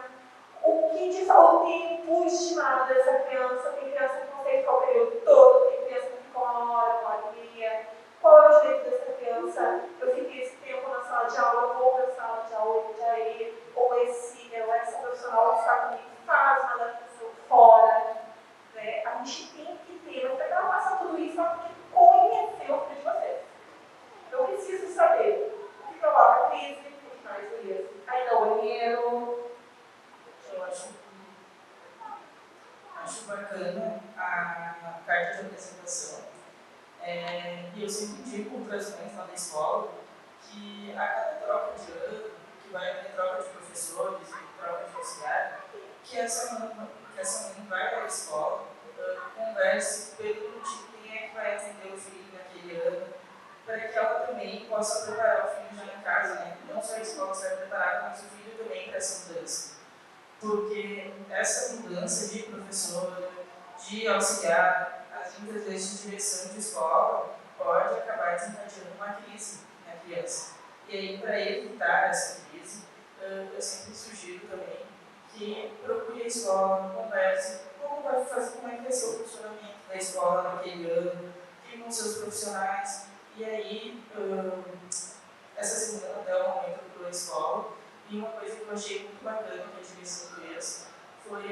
o que tem tempo estimado dessa criança. Tem criança que consegue ficar o período todo, tem criança que fica 1 hora, 1 hora e meia. Qual é o direito dessa criança? Eu fiquei esse tempo na sala de aula, vou para a sala de aula, ou essa profissional que está comigo faz uma adaptação fora. Né? A gente tem que ter, mas para ela passar tudo isso, ela tem que conhecer o filho de vocês. Eu preciso saber o que provoca a crise, o que mais isso. Aí no banheiro. Eu acho bacana a carta de apresentação. E eu sempre digo para as mães lá da escola que a cada troca de ano, que vai haver troca de professores e troca de auxiliar, que essa mãe vai à escola, converse, pergunte quem é que vai atender o filho naquele ano, para que ela também possa preparar o filho já em casa, né? Não só a escola serve preparada, mas o filho também para essa mudança. Porque essa mudança de professora, de auxiliar, muitas vezes de direção de escola, pode acabar desencadeando uma crise na criança. E aí, para evitar essa crise, eu sempre sugiro também que procure a escola, converse, como é que vai ser o funcionamento da escola naquele ano, quem vão ser os profissionais. E aí, essa semana até o momento eu procurei a escola, e uma coisa que eu achei muito bacana que a direção fez foi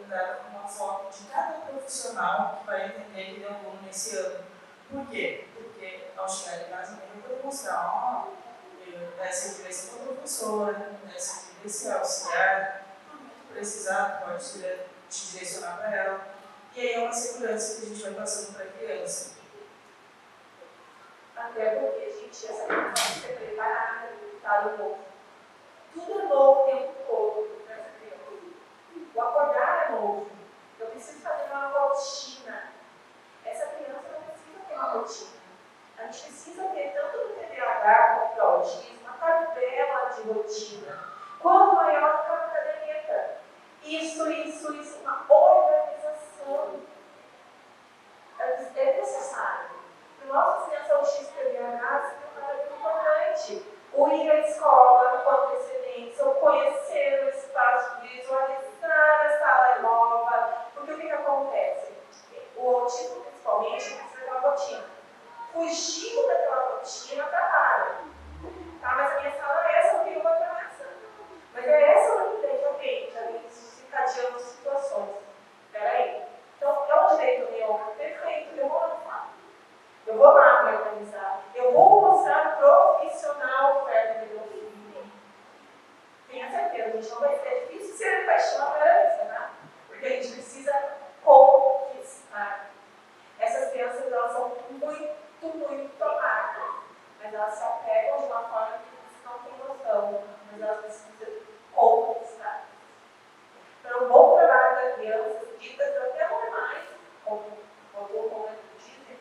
dar uma foto de cada profissional que vai atender aquele aluno nesse ano. Por quê? Porque ao chegar em casa, eu vou mostrar, essa aqui vai ser uma professora, essa aqui vai ser auxiliar, tudo que precisar, pode te direcionar para ela. E aí é uma segurança que a gente vai passando para a criança. Até porque, gente, essa criança tem que ser preparada para o novo. Tudo é novo o tempo todo para essa criança. O acordar é novo. Eu preciso fazer uma rotina. Essa criança não precisa ter uma rotina. A gente precisa ter, tanto no TDAH como no autismo, uma tabela de rotina. Quanto maior, cada caderneta. Isso, uma organização. É necessário. Para nossas crianças autistas e TDAH, isso é muito importante. O ir à escola com antecedência, ou conhecer o espaço, visualizar a sala nova. Porque o que acontece? O autismo, principalmente, precisa de uma rotina. Fugiu daquela rotina, atrapalha. Tá? Mas a minha sala é essa, eu tenho uma promessa. Mas é essa ou não entende? Ok, já vem desencadeando situações. Peraí. Então, é um jeito meu, perfeito, eu vou lançar. Eu vou lá para organizar. Eu vou mostrar profissional perto do meu filho. Tenha certeza, a gente não vai ser difícil se ele paixão para isso, né? Porque a gente precisa conquistar. Essas crianças, elas são muito tomadas, mas elas se apegam de uma forma que você não tem noção, mas elas precisam conquistar. Então, o bom trabalho das crianças, ditas até não é mais, como o dizem,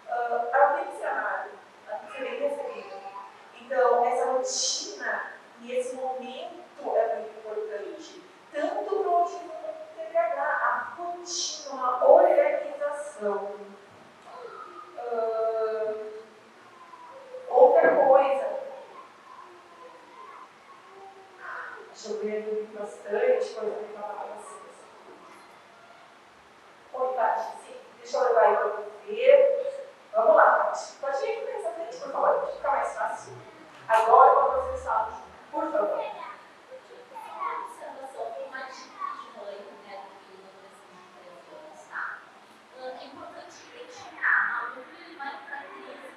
a audiência bastante quando eu vim falar para vocês. Oi, Tati, sim. Deixa eu levar aí para você. Vamos lá, Tati. Pode ir para essa frente, por favor, para ficar mais fácil. Agora, quando vocês falam, por favor. É importante identificar o que ele vai para a criança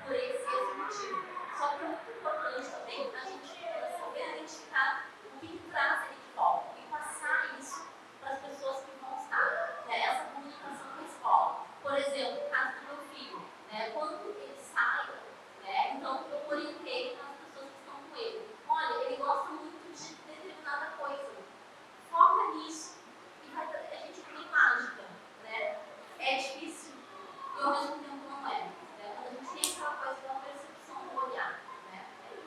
por esse motivo. Só que é muito importante também a gente saber identificar o que traz ele de volta e passar isso para as pessoas que vão estar. Essa comunicação com a escola. Por exemplo, no caso do meu filho, quando ele sai, então eu orientei as pessoas que estão com ele. Olha, ele gosta muito de determinada coisa. Foca nisso e a gente tem mágica. É difícil e ao mesmo tempo não é. Quando a gente tem aquela coisa da percepção do olhar. É isso.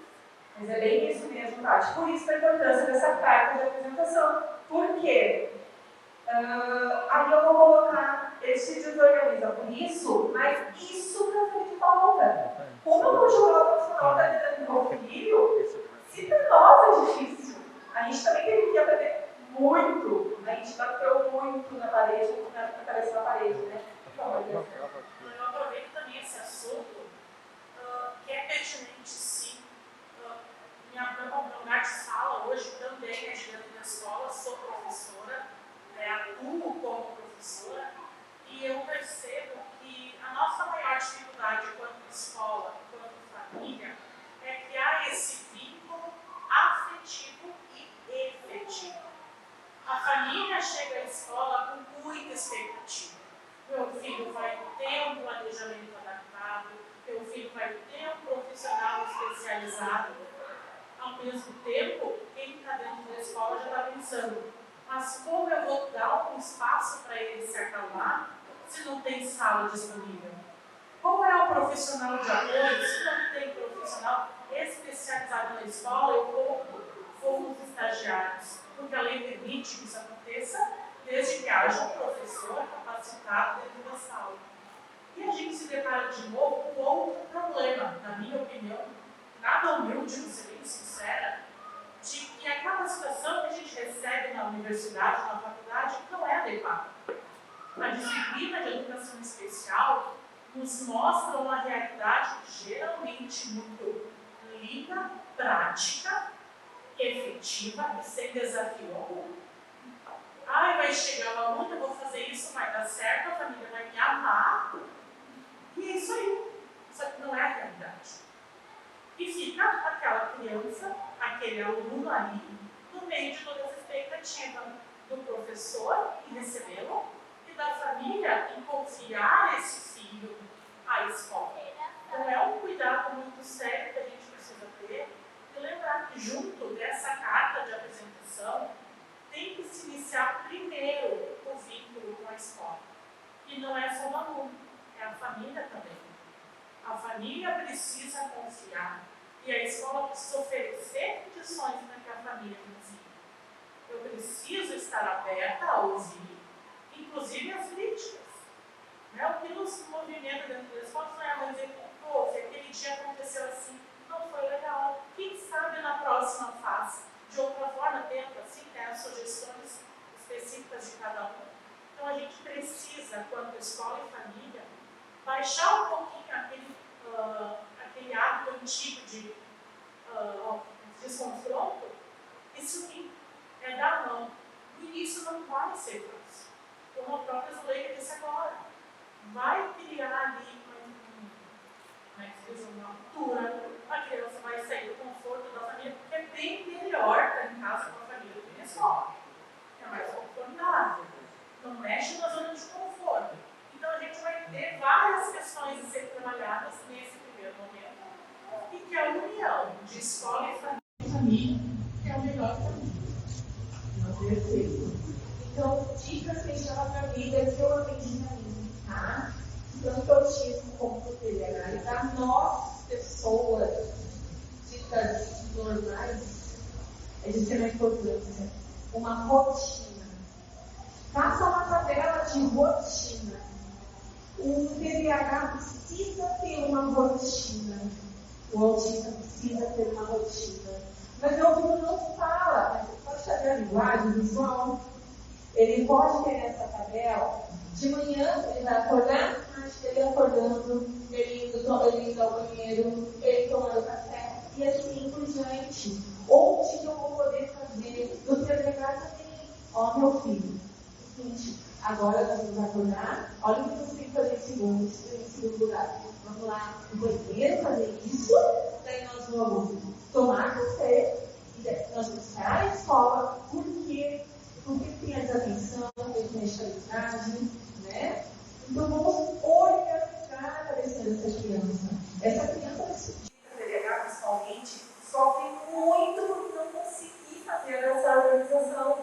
Mas é bem isso mesmo, Tati. Por isso a importância dessa carta de apresentação. Por quê? Aí eu vou colocar esse desorganiza por isso, mas isso para frente de pauta. Como eu vou jogar o profissional da vida do meu filho, se para nós é difícil. A gente também teve que aprender muito. A gente bateu muito na parede, na cabeça da parede, né? Eu aproveito também esse assunto, que é pertinente, sim. Meu lugar de fala hoje também é dentro da escola, sou professora, atuo como professora, e eu percebo que a nossa maior dificuldade enquanto escola, enquanto família, é criar esse vínculo afetivo e efetivo. A família chega à escola com muita expectativa. Meu filho vai ter um planejamento adaptado, meu filho vai ter um profissional especializado. Ao mesmo tempo, quem está dentro da escola já está pensando, mas como eu vou dar um espaço para ele se acalmar se não tem sala disponível? Qual é o profissional de apoio se não tem profissional especializado na escola? Eu como os estagiários, porque a lei permite que isso aconteça desde que haja um professor capacitado dentro da sala. E a gente se depara de novo com outro problema, na minha opinião, nada humilde, vou ser bem sincera, de que a capacitação que a gente recebe na universidade, na faculdade, não é adequada. A disciplina de educação especial nos mostra uma realidade geralmente muito limpa, prática, efetiva e sem desafio algum. Vai chegar o aluno, eu vou fazer isso, vai dar certo, a família vai me amar. E é isso aí. Só que não é a realidade. E fica aquela criança, aquele aluno ali, no meio de toda essa expectativa do professor em recebê-lo e da família em confiar esse filho à escola. Então é um cuidado muito sério que a gente precisa ter e lembrar que junto dessa carta de apresentação tem que se iniciar primeiro o vínculo com a escola. E não é só o aluno, é a família também. A família precisa confiar e a escola precisa oferecer condições para que a família confie. Eu preciso estar aberta a ouvir, inclusive as críticas. O que nos movimenta dentro da escola não é a mãe dizer, se aquele dia aconteceu assim, não foi legal. Quem sabe na próxima fase, de outra forma, dentro assim, tem as sugestões específicas de cada um. Então a gente precisa, quanto escola e família, baixar um pouquinho aquele hábito antigo de desconfronto e subir, dar a mão. No início não vai ser fácil. Como a própria Zuleika disse agora, vai criar ali uma altura, a criança vai sair do conforto da família, porque é bem melhor estar em casa com a família do que na escola. É mais confortável. Não mexe na zona de conforto. Então a gente vai ter várias questões a ser trabalhadas nesse primeiro momento, e que a união de escola e família é o melhor caminho. Não perfeito. Então, dicas que a gente dava para a vida que eu aprendi na minha, tá? Tanto autismo como o TDAH, nós, pessoas ditas normais, a gente tem uma importância, uma rotina. Faça uma tabela de rotina. O TDAH precisa ter uma rotina. O autista precisa ter uma rotina. Mas meu filho não fala, mas você pode saber a linguagem visual. Ele pode ter essa tabela. De manhã ele vai acordar, mas ele acordando, ele indo ao banheiro, ele tomando café, e assim por diante. Ou o que eu vou poder fazer do TDAH também. Ó, meu filho, seguinte, agora nós vamos acordar, olha o que você tem que fazer em segundo lugar. Vamos lá no banheiro fazer isso, daí nós vamos tomar café, e daí nós vamos para a escola, porque tem a desatenção, tem a estabilidade, né? Então vamos organizar a cabeça dessa criança. Essa criança vai se TDAH, principalmente, sofre muito por não conseguir fazer essa organização.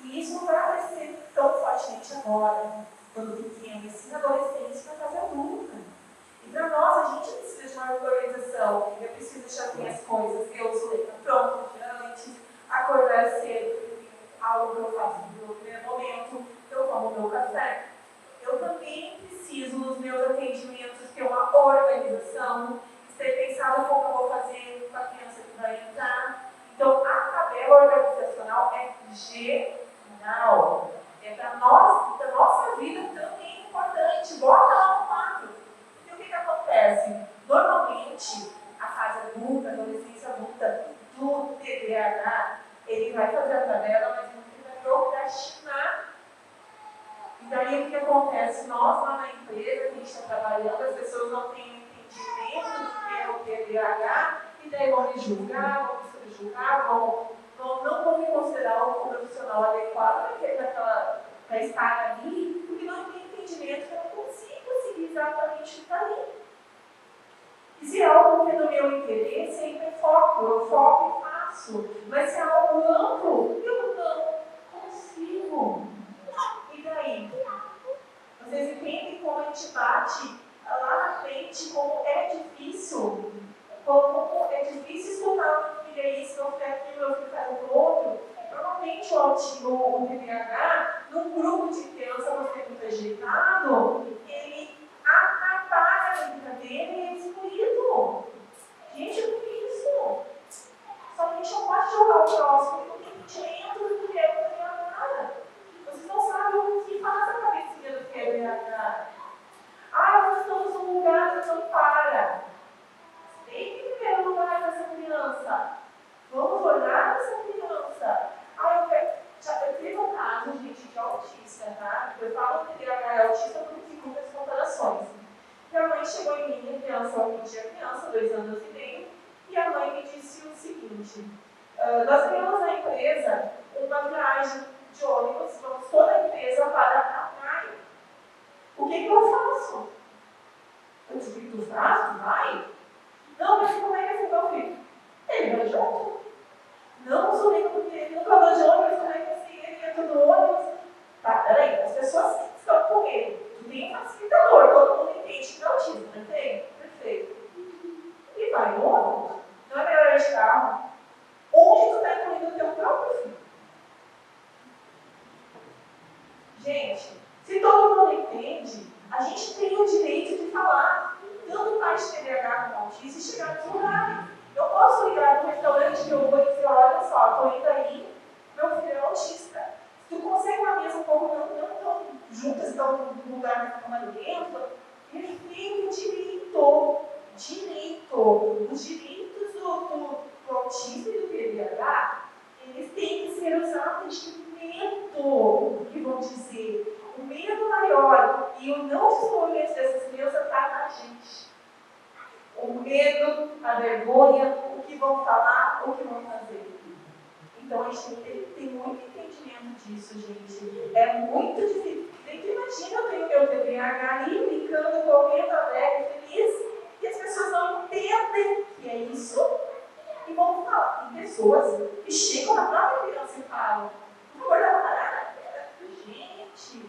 E isso não vai aparecer tão fortemente agora, quando pequeno, e sim na adolescência, na fase adulta. E para nós, a gente precisa de uma organização. Eu preciso deixar minhas coisas, eu sou letra pronta, antes, acordar cedo, algo que eu faço no meu primeiro momento, eu tomo meu café. Eu também preciso, nos meus atendimentos, ter uma organização, ter pensado como eu vou fazer com a criança que vai entrar. Então, a tabela organizacional é geral. É para nós, da nossa vida também importante. Bota lá no quadro. E o que acontece? Normalmente, a fase adulta, a adolescência adulta do TDAH, ele vai fazer a tabela, mas ele vai procrastinar. E daí o que acontece? Nós lá na empresa, que a gente está trabalhando, as pessoas não têm entendimento do que é o TDAH, e daí vão me julgar, vão me subjugar, não vão me considerar um profissional adequado para estar ali, porque não tem entendimento que eu não consigo seguir exatamente o que está ali. E se é algo que é do meu interesse, aí eu foco e faço. Mas se é algo amplo, eu não consigo. E daí? Vocês entendem como a gente bate lá na frente, como é difícil escutar meu filho é isso, meu filho é aquilo, meu filho faz o outro. Normalmente o TDAH, num grupo de criança você é muito ajeitado, ele atrapalha a brincadeira e é excluído. Gente, o que é isso? Só que a gente não pode jogar o próximo, porque tem sentimento do que é o TDAH. Vocês não sabem o que faz a cabecinha do TDAH. Nós estamos num lugar que não para. Tem que viver no lugar dessa criança. Vamos olhar essa criança. Eu tive um caso, gente, de autista, tá? Eu falo que TDAH é autista porque fico com as comparações. Minha mãe chegou em mim, a criança, 2 anos e meio, e a mãe me disse o seguinte: nós temos na empresa uma viagem de ônibus, vamos toda a empresa para a praia. O que eu faço? Eu disse: tu faz? Vai? Não, mas como é que é meu filho? Ele vai junto. Não, sou nem porque ele nunca vai de ônibus, como é que assim, ele entra no ônibus? Tá, peraí, as pessoas que estão com ele. Tu tem um facilitador, todo mundo entende que é autismo, não tem? Perfeito. E vai no ônibus. Não é melhor ir de carro. Onde tu está incluindo o teu próprio filho? Gente, se todo mundo entende, a gente tem o direito de falar, tanto faz TDAH como autista, e chegar nos lugares. Eu posso ligar no restaurante que eu vou e dizer: olha só, estou indo aí, meu filho é autista. Se tu consegue uma mesa um pouco não tão juntas, estão num lugar mais barulhento, ele tem o direito. Os direitos do autismo e do TDAH, eles têm que ser usados de medo, que vão dizer. O medo maior e o não desenvolvimento dessas crianças está na gente. O medo, a vergonha, o que vão falar, o que vão fazer. Então a gente tem que ter muito entendimento disso, gente. É muito difícil. Imagina, eu tenho meu TDAH ali, brincando, correndo, alegre, feliz, e as pessoas não entendem que é isso e vão falar. Tem pessoas que chegam na própria criança e falam: por favor, dá uma parada. Gente,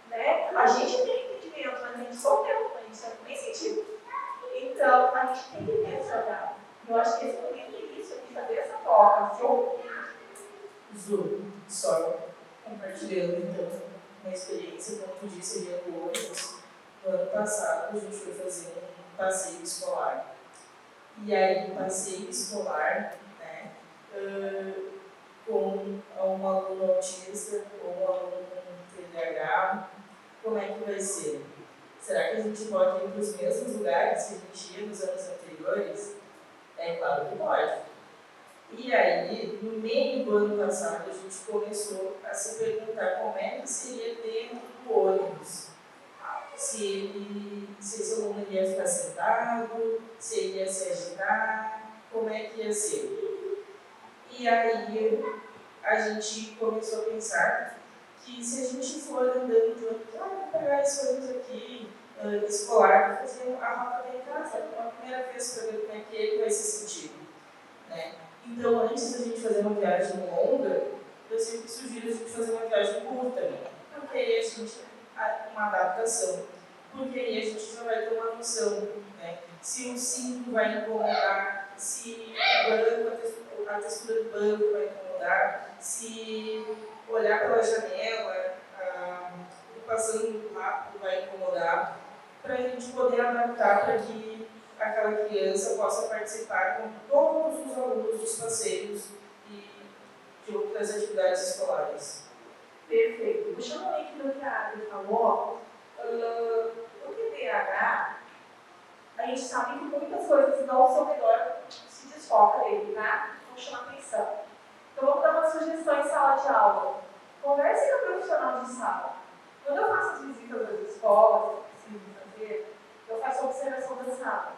né? A gente tem entendimento, mas a gente só tem, a gente não tem sentido. Então, a gente tem que ter esse olhar. Eu acho que esse momento é isso, de fazer essa troca, se ouvir. Só compartilhando, então, uma experiência, como tu disse, ali no ônibus. No ano passado, a gente foi fazer um passeio escolar. E aí, no passeio escolar, né, com um aluno autista ou um aluno com TDAH, como é que vai ser? Será que a gente pode ir para os mesmos lugares que a gente ia nos anos anteriores? É claro que pode. E aí, no meio do ano passado, a gente começou a se perguntar como é que seria dentro do ônibus. Se esse aluno ia ficar sentado, se ele ia se agitar, como é que ia ser. E aí, a gente começou a pensar que se a gente for andando de ônibus, vou pegar esse ônibus aqui, escolar, vou fazer a rota até em casa, pela primeira vez para ver como é que ele vai se sentir. Né? Então, antes da gente fazer uma viagem longa, eu sempre sugiro a gente fazer uma viagem curta, né? Porque aí a gente uma adaptação, porque aí a gente já vai ter uma noção, né? Se o cinto vai incomodar, se o banco, a textura do banco vai incomodar, se olhar pela janela, passando rápido vai incomodar, para a gente poder adaptar para que aquela criança possa participar com todos os alunos dos passeios e de outras atividades escolares. Perfeito. Puxando o link do que a Adri falou, o TDAH, a gente sabe que muitas coisas não ao seu redor se desfoca dele, tá? Então chama atenção. Então vamos dar uma sugestão em sala de aula. Converse com o profissional de sala. Quando eu faço as visitas das escolas, que preciso fazer, eu faço a observação da sala.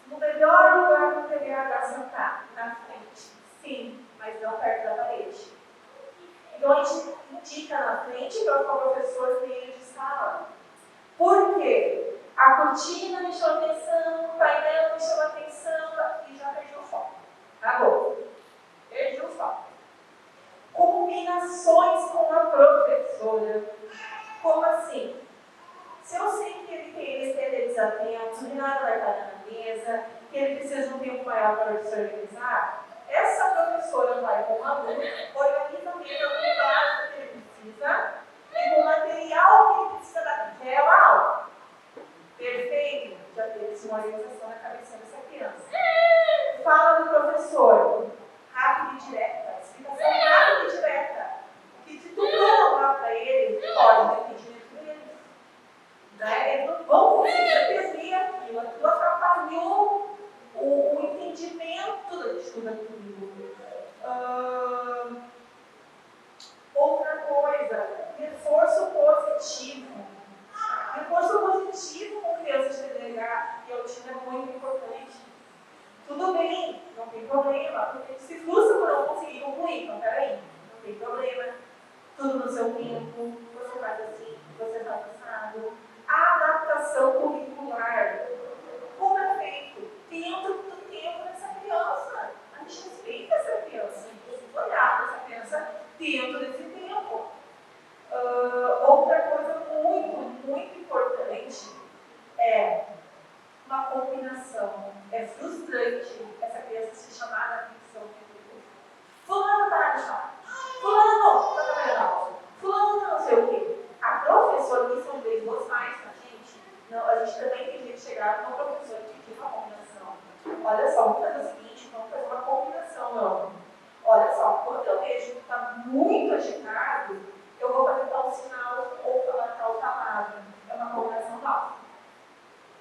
No melhor lugar para o TDAH sentar, na frente. Sim, mas não perto da parede. Então a gente indica na frente para o professor meio de sala. Por quê? A cortina me chamou atenção, o painel me chamou atenção e já perdi o foco. Acabou. Perdi o foco. Combinações com a professora. Como assim? Se eu sei que ele tem desatentos, que nada vai estar na mesa, que ele precisa de um tempo maior para se organizar, essa professora vai com o aluno, organiza a mesa com o prazo que ele precisa e com o material que ele precisa daquela aula. Perfeito? Já teve uma organização na cabeça dessa criança. Fala do professor, rápido e direta, explicação rápida e direta. Que de tudo falar para ele, pode ter entendimento dele. Eles vão conseguir perceber aquilo, aquilo atrapalhou o entendimento da estudo daquilo. Outra coisa, reforço positivo. Reforço positivo com crianças de TDAH e autismo é muito importante. Tudo bem, não tem problema, porque ele se frustra por não conseguir concluir. Então, peraí, não tem problema. Tudo no seu tempo, você faz assim, você faz assado. A adaptação curricular, como é feito? Dentro do tempo dessa criança. A gente respeita essa criança, a gente precisa olhar para essa criança dentro desse tempo. Outra coisa muito importante é uma combinação. É frustrante essa criança ser chamada a atenção. Fulano está na sala. Fulano está trabalhando aula. Fulano não sei o quê. A professora, que são vezes duas mais pra gente, não, a gente também tem jeito de chegar com a professora e pedir uma combinação. Olha só, vamos fazer o seguinte, vamos fazer uma combinação, não. Olha só, quando eu vejo que está muito agitado, eu vou fazer tal sinal ou falar tal palavra. É uma combinação nova.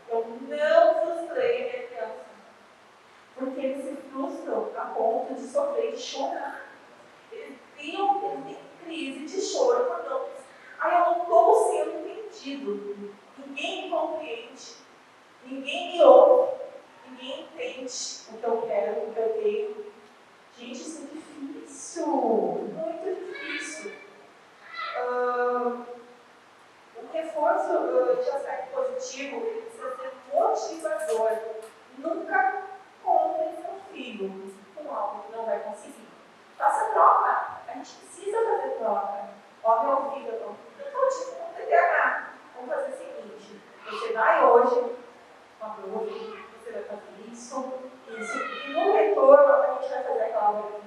Eu não frustrei a minha criança. Porque eles se frustram a ponto de sofrer, de chorar. Eles têm crise de choro quando não. Aí eu não estou sendo entendido. Ninguém me compreende. Ninguém me ouve. Ninguém entende o que eu quero, o que eu tenho. Gente, isso é difícil. Muito difícil. O reforço de aspecto positivo ele precisa ser motivador. Nunca compre seu filho com algo que não vai conseguir. Faça troca. A gente precisa fazer troca. Ó, meu filho, eu estou te TDAH. Vamos fazer o seguinte: você vai hoje, você vai fazer isso, e no retorno a gente vai fazer aquela obra que você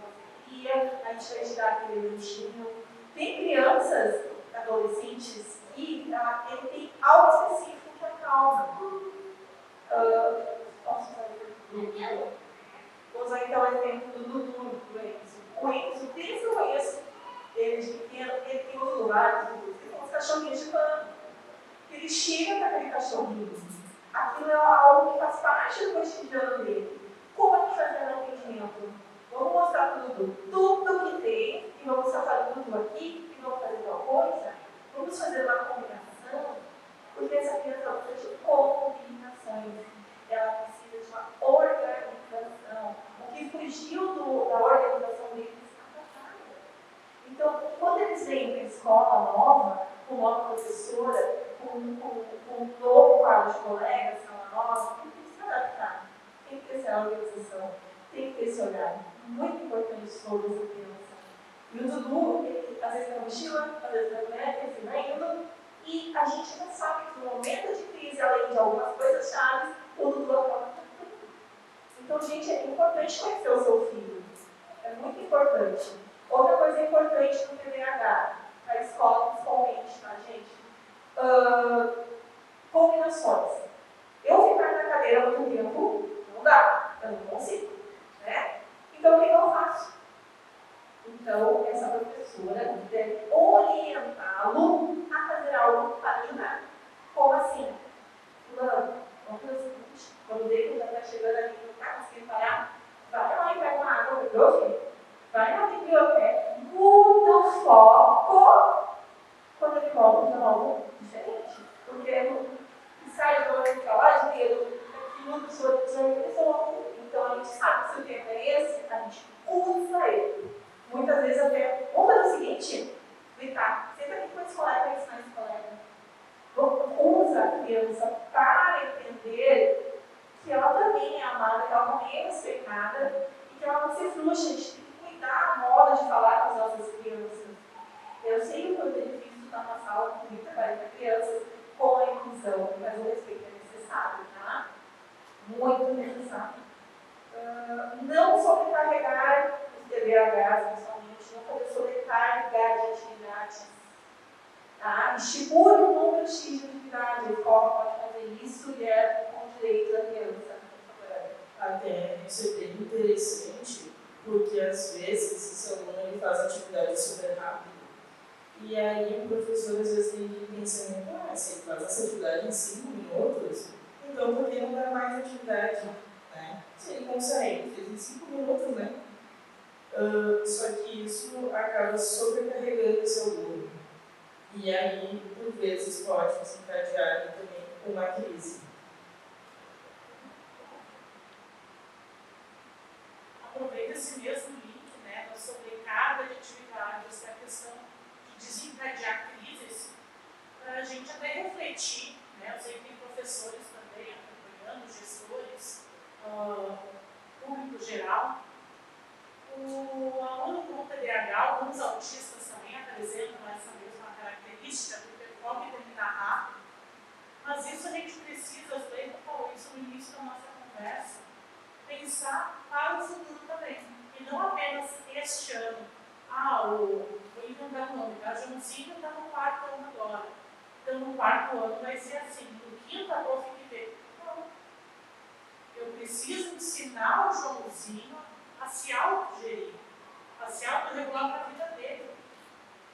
queria, a gente vai te dar aquele lanchinho. Tem crianças, adolescentes, que ele tem algo específico que acalma. Vou usar então o exemplo do Enzo. O Enzo tem Aquilo é algo que faz parte do cotidiano dele. Como a gente vai fazer o atendimento? Vamos mostrar tudo que tem, e vamos tratar tudo aqui, e vamos fazer tal coisa. Vamos fazer uma combinação, porque essa criança precisa de combinações. Ela precisa de uma organização. O que fugiu da organização deles está atrapalhando. Então, quando eles vêm para a escola nova, com nova professora, com um novo quadro de colegas, sala nova, tem que se adaptar. Tem que ter essa organização, tem que ter esse olhar. Muito importante sobre essa criança. E o Dudu, ele, às vezes na mochila, às vezes na mulher, às vezes na indo, e a gente não sabe que no momento de crise, além de algumas coisas chaves, o Dudu acaba tudo. Então, gente, é importante conhecer o seu filho. É muito importante. Outra coisa importante no TDAH, para a escola principalmente, tá, gente? Combinações. Eu ficar na cadeira muito tempo, não dá, eu não consigo, né? Então, o que eu faço? Então, essa professora deve orientá-lo a fazer algo para ajudar. Como assim? Fulano, vamos fazer o seguinte, quando o Deco já está chegando ali, não está conseguindo parar, vai lá e pega uma água, meu filho. Vai na biblioteca, muda o foco quando ele volta de algo diferente. Porque sai do momento para lá de dedo, aquilo do seu desorganizou. Então a gente sabe que se o tempo é esse, a gente usa ele. Muitas vezes até, vamos fazer o seguinte, gritar, senta aqui com a escola para ensinar a escola. Usa a criança para entender que ela também é amada, que ela também é respeitada e que ela não se frustra. A gente tem que cuidar a moda de falar com as nossas crianças. Eu sei o que eu tenho visto estar numa sala com 30, 40 crianças com a inclusão, mas o respeito é necessário, tá? Muito necessário. Não sobrecarregar os TDAHs, principalmente, não poder sobrecarregar de atividades. Tá? Estimule o número X de atividade, a escola pode fazer isso e é com direito da criança. Até isso é bem interessante, porque às vezes esse aluno ele faz atividade super rápido. E aí o professor às vezes tem que pensar, se ele faz essa atividade em 5 minutos, então por que não dá mais atividade? Né? Se ele consegue, fez em 5 minutos, né? Só que isso acaba sobrecarregando o seu aluno. E aí, por vezes, pode desencadear também uma crise. Aproveita esse mesmo link, né, da sobrecarga de atividades, da questão de desencadear crises, para a gente até refletir, né, eu sei que tem professores também acompanhando, gestores, público geral. O aluno com TDAH, alguns autistas também apresentam essa mesma característica, porque foco em terminar rápido, mas isso a gente precisa, as leis falou isso no início da nossa conversa, pensar para o futuro também, e não apenas este ano. Vou inventar o nome, a Joãozinho está no 4º ano agora, então no 4º ano vai ser assim, no 5º a prof que vê. Não. Eu preciso ensinar o Joãozinho a se autogerir, a se autorregular para a vida dele.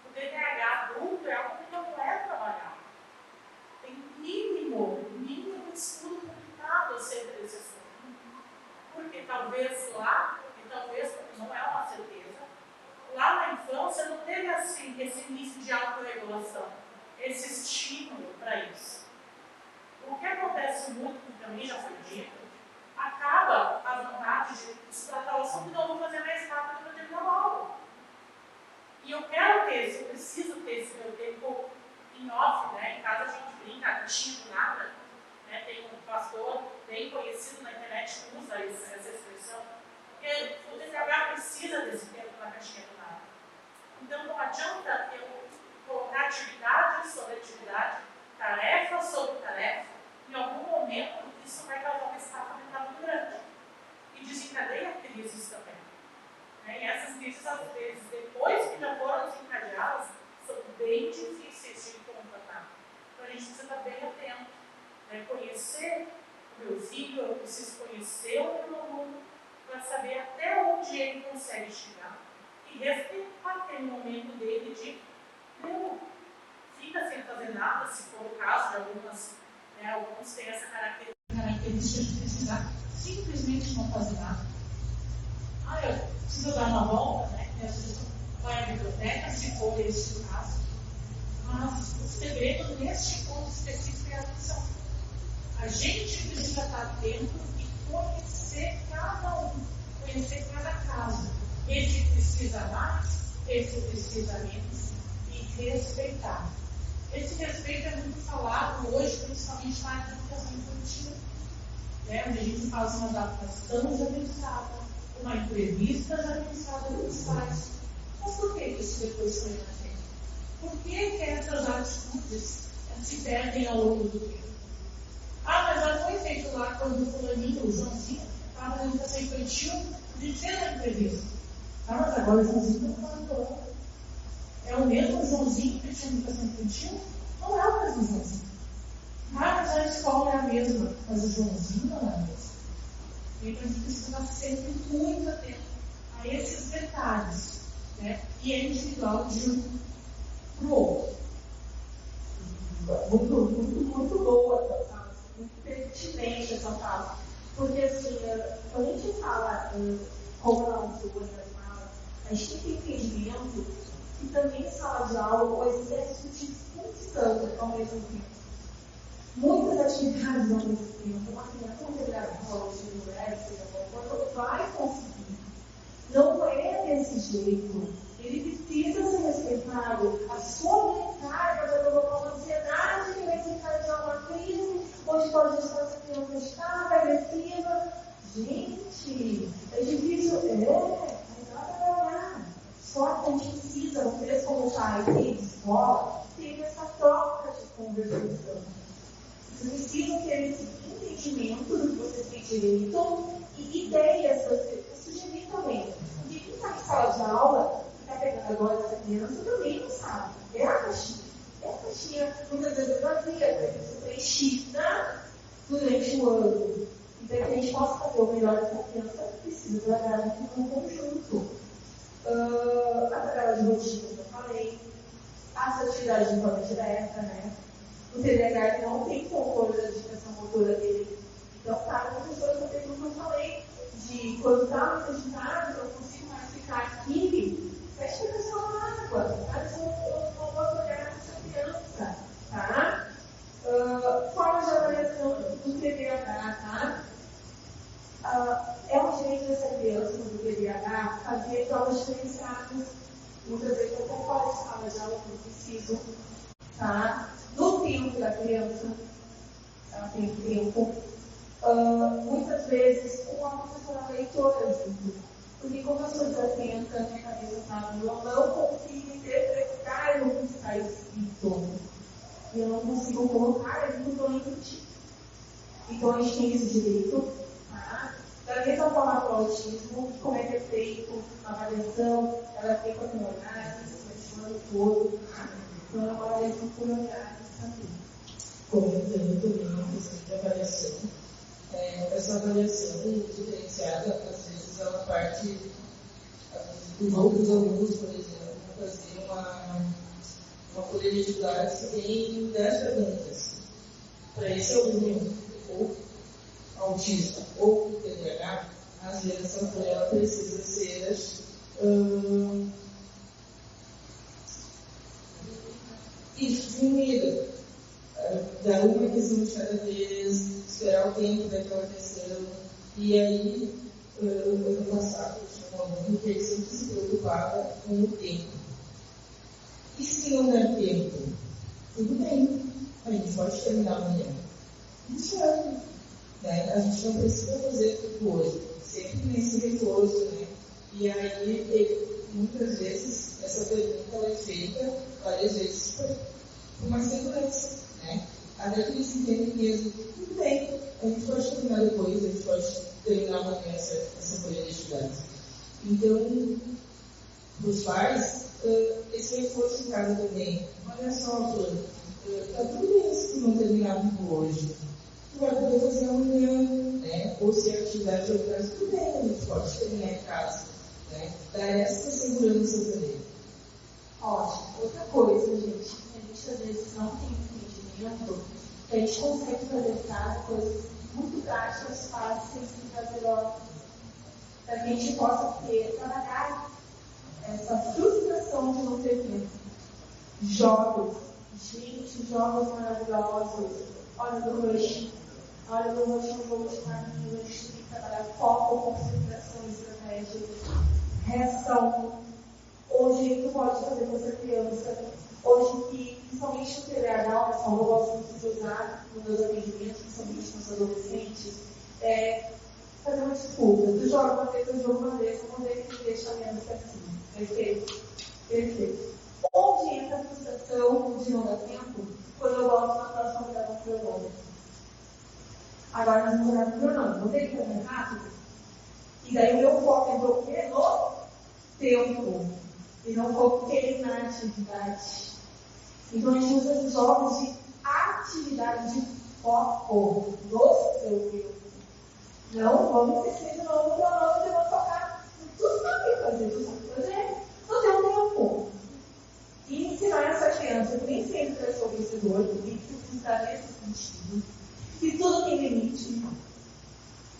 O TDAH adulto é algo que não é trabalhar. Tem mínimo estudo publicado acerca desse assunto. Porque talvez lá, e talvez não é uma certeza, lá na infância não teve assim, esse início de autorregulação, esse estímulo para isso. O que acontece muito, que também já foi dito, acaba a vontade de tratar o assunto, então eu vou fazer mais rápido para terminar a aula. E eu quero ter esse, eu preciso ter esse meu tempo em off, né? Em casa a gente brinca, a caixinha do nada, né? Tem um pastor bem conhecido na internet que usa essa expressão, porque o TDAH precisa desse tempo na caixinha do nada. Então não adianta eu colocar atividade sobre atividade, tarefa sobre tarefa, em algum momento isso vai causar uma estafa mental muito grande e desencadeia crises também. E essas crises, às vezes, depois que já foram desencadeadas, são bem difíceis de contatar. Então a gente precisa estar bem atento, né? Conhecer o meu filho, eu preciso conhecer o meu aluno para saber até onde ele consegue chegar e respeitar aquele momento dele de não fica sem fazer nada, se for o caso de algumas né? Alguns têm essa característica de precisar simplesmente não fazer nada. Eu preciso dar uma volta, né? Às vezes vai à biblioteca, se for esse o caso. Mas o segredo neste ponto específico é a atenção. A gente precisa estar atento e conhecer cada um, conhecer cada caso. Esse precisa mais, esse precisa menos, e respeitar. Esse respeito é muito falado hoje, principalmente na educação infantil, né? Onde a gente faz uma adaptação já pensada, uma entrevista já pensada pelos pais. Mas por que isso depois foi na frente? Por que essas atitudes se perdem ao longo do tempo? Mas já foi feito lá quando o fulaninho, o Joãozinho, estava na educação infantil, a gente fez a entrevista. Mas agora o Joãozinho não falou. É o mesmo Joãozinho que tinha educação infantil? Não é o mesmo Joãozinho. Mas a escola é a mesma, mas o Joãozinho não é a mesma. Então a gente precisa estar sempre muito atento a esses detalhes, né? E é individual de um para o outro. Muito boa essa fala, muito pertinente essa fala. Porque assim, quando a gente fala como ela usou essa fala, a gente tem que ter entendimento que também em sala de aula o excesso de função ao mesmo tempo. Muitas atividades ao mesmo tempo, uma criança não deverá rolar de mulher, seja qualquer coisa, vai conseguir. Não é desse jeito. Ele precisa ser respeitado. A sobrecarga vai provocar uma ansiedade que vai desencadear uma crise, onde pode estar essa criança agitada, agressiva. Gente, é difícil. Mas dá para trabalhar. Só que a gente precisa, vocês como pai de escola, ter essa troca de conversação. Vocês precisam ter esse entendimento do que vocês têm direito e ideias para sugerir também. Porque quem está em sala de aula, que está pegando agora essa criança, também não sabe. É a caixinha. É a caixinha, muitas vezes vazia, para que você preenchida durante o ano. E para que a gente possa fazer o melhor dessa criança, precisa trabalhar em um conjunto. A tabela de rotina, que eu falei, as atividades de forma direta, né? O TDAH não tem controle da digitação motora dele. Então, tá, o professor também que eu falei, de quando está muito agitado, eu não consigo mais ficar aqui, preste atenção na água, faz um outro olhar nessa criança, tá? Forma de avaliação do TDAH, tá? É um direito dessa criança do TDAH fazer provas diferenciadas. Muitas vezes até fora de sala de aula quando preciso, tá? No tempo da criança, ela tem tempo. Muitas vezes com a professora leitora junto. Porque como eu sou desatenta, minha cabeça está no eu não consigo interpretar o que está escrito. E eu não consigo colocar ali no plano intuitivo. Então a gente tem esse direito, tá? Da mesma forma para o autismo, como é que é feito a avaliação, ela é feita com horários, o ano todo, tá? Então é uma avaliação por horários também. Comentando também a questão de avaliação. Essa avaliação diferenciada, às vezes, ela parte dos outros alunos, por exemplo, fazer uma folha de atividades que tem 10 perguntas. Para esse aluno, ou autista, ou TDAH, às vezes essa folha ela precisa ser diminuída. Dar uma questão de cada vez, esperar o tempo daquela questão, e aí, ano passado, eu tinha um aluno que ele sempre se preocupava com o tempo. E se não der tempo? Tudo bem, a gente pode terminar amanhã. Isso é, né? A gente não precisa fazer tudo hoje, sempre nesse recurso, né? E aí, muitas vezes, essa pergunta ela é feita várias vezes por uma segurança, né? Até que eles entendem mesmo, tudo bem, a gente pode terminar depois, a gente pode terminar amanhã essa folha de atividades. Então, para os pais, esse reforço em casa também. Olha só, está tudo bem se tu não terminar tudo hoje. Tu vai poder fazer amanhã, né? Ou se a atividade é casa, tudo bem, a gente pode terminar em casa, né? Dar essa segurança também. Ótimo. Outra coisa, gente, a gente às vezes não tem entendimento que a gente consegue fazer em casa coisas muito práticas, fáceis e prazerosas, para que a gente possa trabalhar essa frustração de não ter tempo. Jogos, gente, jogos maravilhosos. Olha do Rush. Olha do Rush, um jogo de caminho, a gente tem que trabalhar foco, concentração, estratégia, reação. Hoje tu pode fazer com essa criança. Hoje que, principalmente no TDAH, pessoal, eu gosto muito de usar nos meus atendimentos, principalmente nos adolescentes, fazer uma disputa. Tu joga uma vez, eu jogo uma vez, vamos ver quem deixa menos que assim. Perfeito? Perfeito. Onde entra a frustração de não dar tempo? Quando eu boto na próxima olhada no cronômetro. Agora nós vamos olhar no cronômetro. Não tem que fazer rápido? E daí o meu foco entrou o quê? No tempo. E não foquei na atividade. Então a gente usa os jogos de atividade, de foco no seu tempo. Não, vamos esquecer de novo o cronômetro e vamos focar. Tu sabe fazer. No teu tempo. E ensinar essa criança que nem sempre vai ser o vencedor, tem que pensar nesse sentido. E tudo tem limite.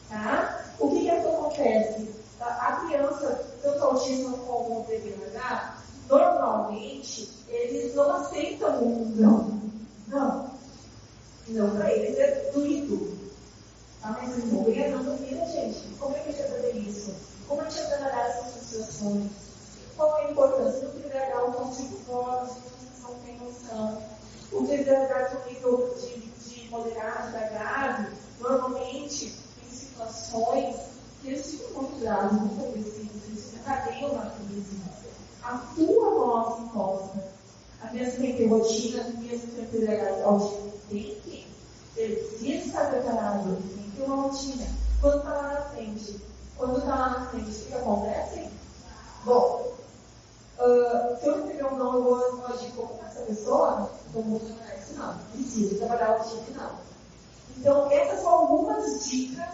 Tá? O que acontece? A criança, tanto autismo como o TDAH, normalmente, eles não aceitam um não. Não. Não, para eles é doído. Tá? Mas não duvida, gente. Como é que a gente vai fazer isso? Como a gente vai trabalhar essas frustrações? Qual é a importância do TDAH? O tom de voz, vocês não têm noção. O TDAH do nível de moderado, da grave, normalmente, em situações que eles ficam muito graves, muito agressivos, eles encadeiam uma crise. A tua voz imposta. A criança tem que ter rotina, mesmo que o TDAH autismo tem que. Ele precisa estar preparado, ele tem que ter uma rotina. Quando está lá na frente, o que acontece? Bom, se eu receber um não, eu vou agir como essa pessoa, então vou trabalhar isso não. Preciso trabalhar o time não. Então, essas são algumas dicas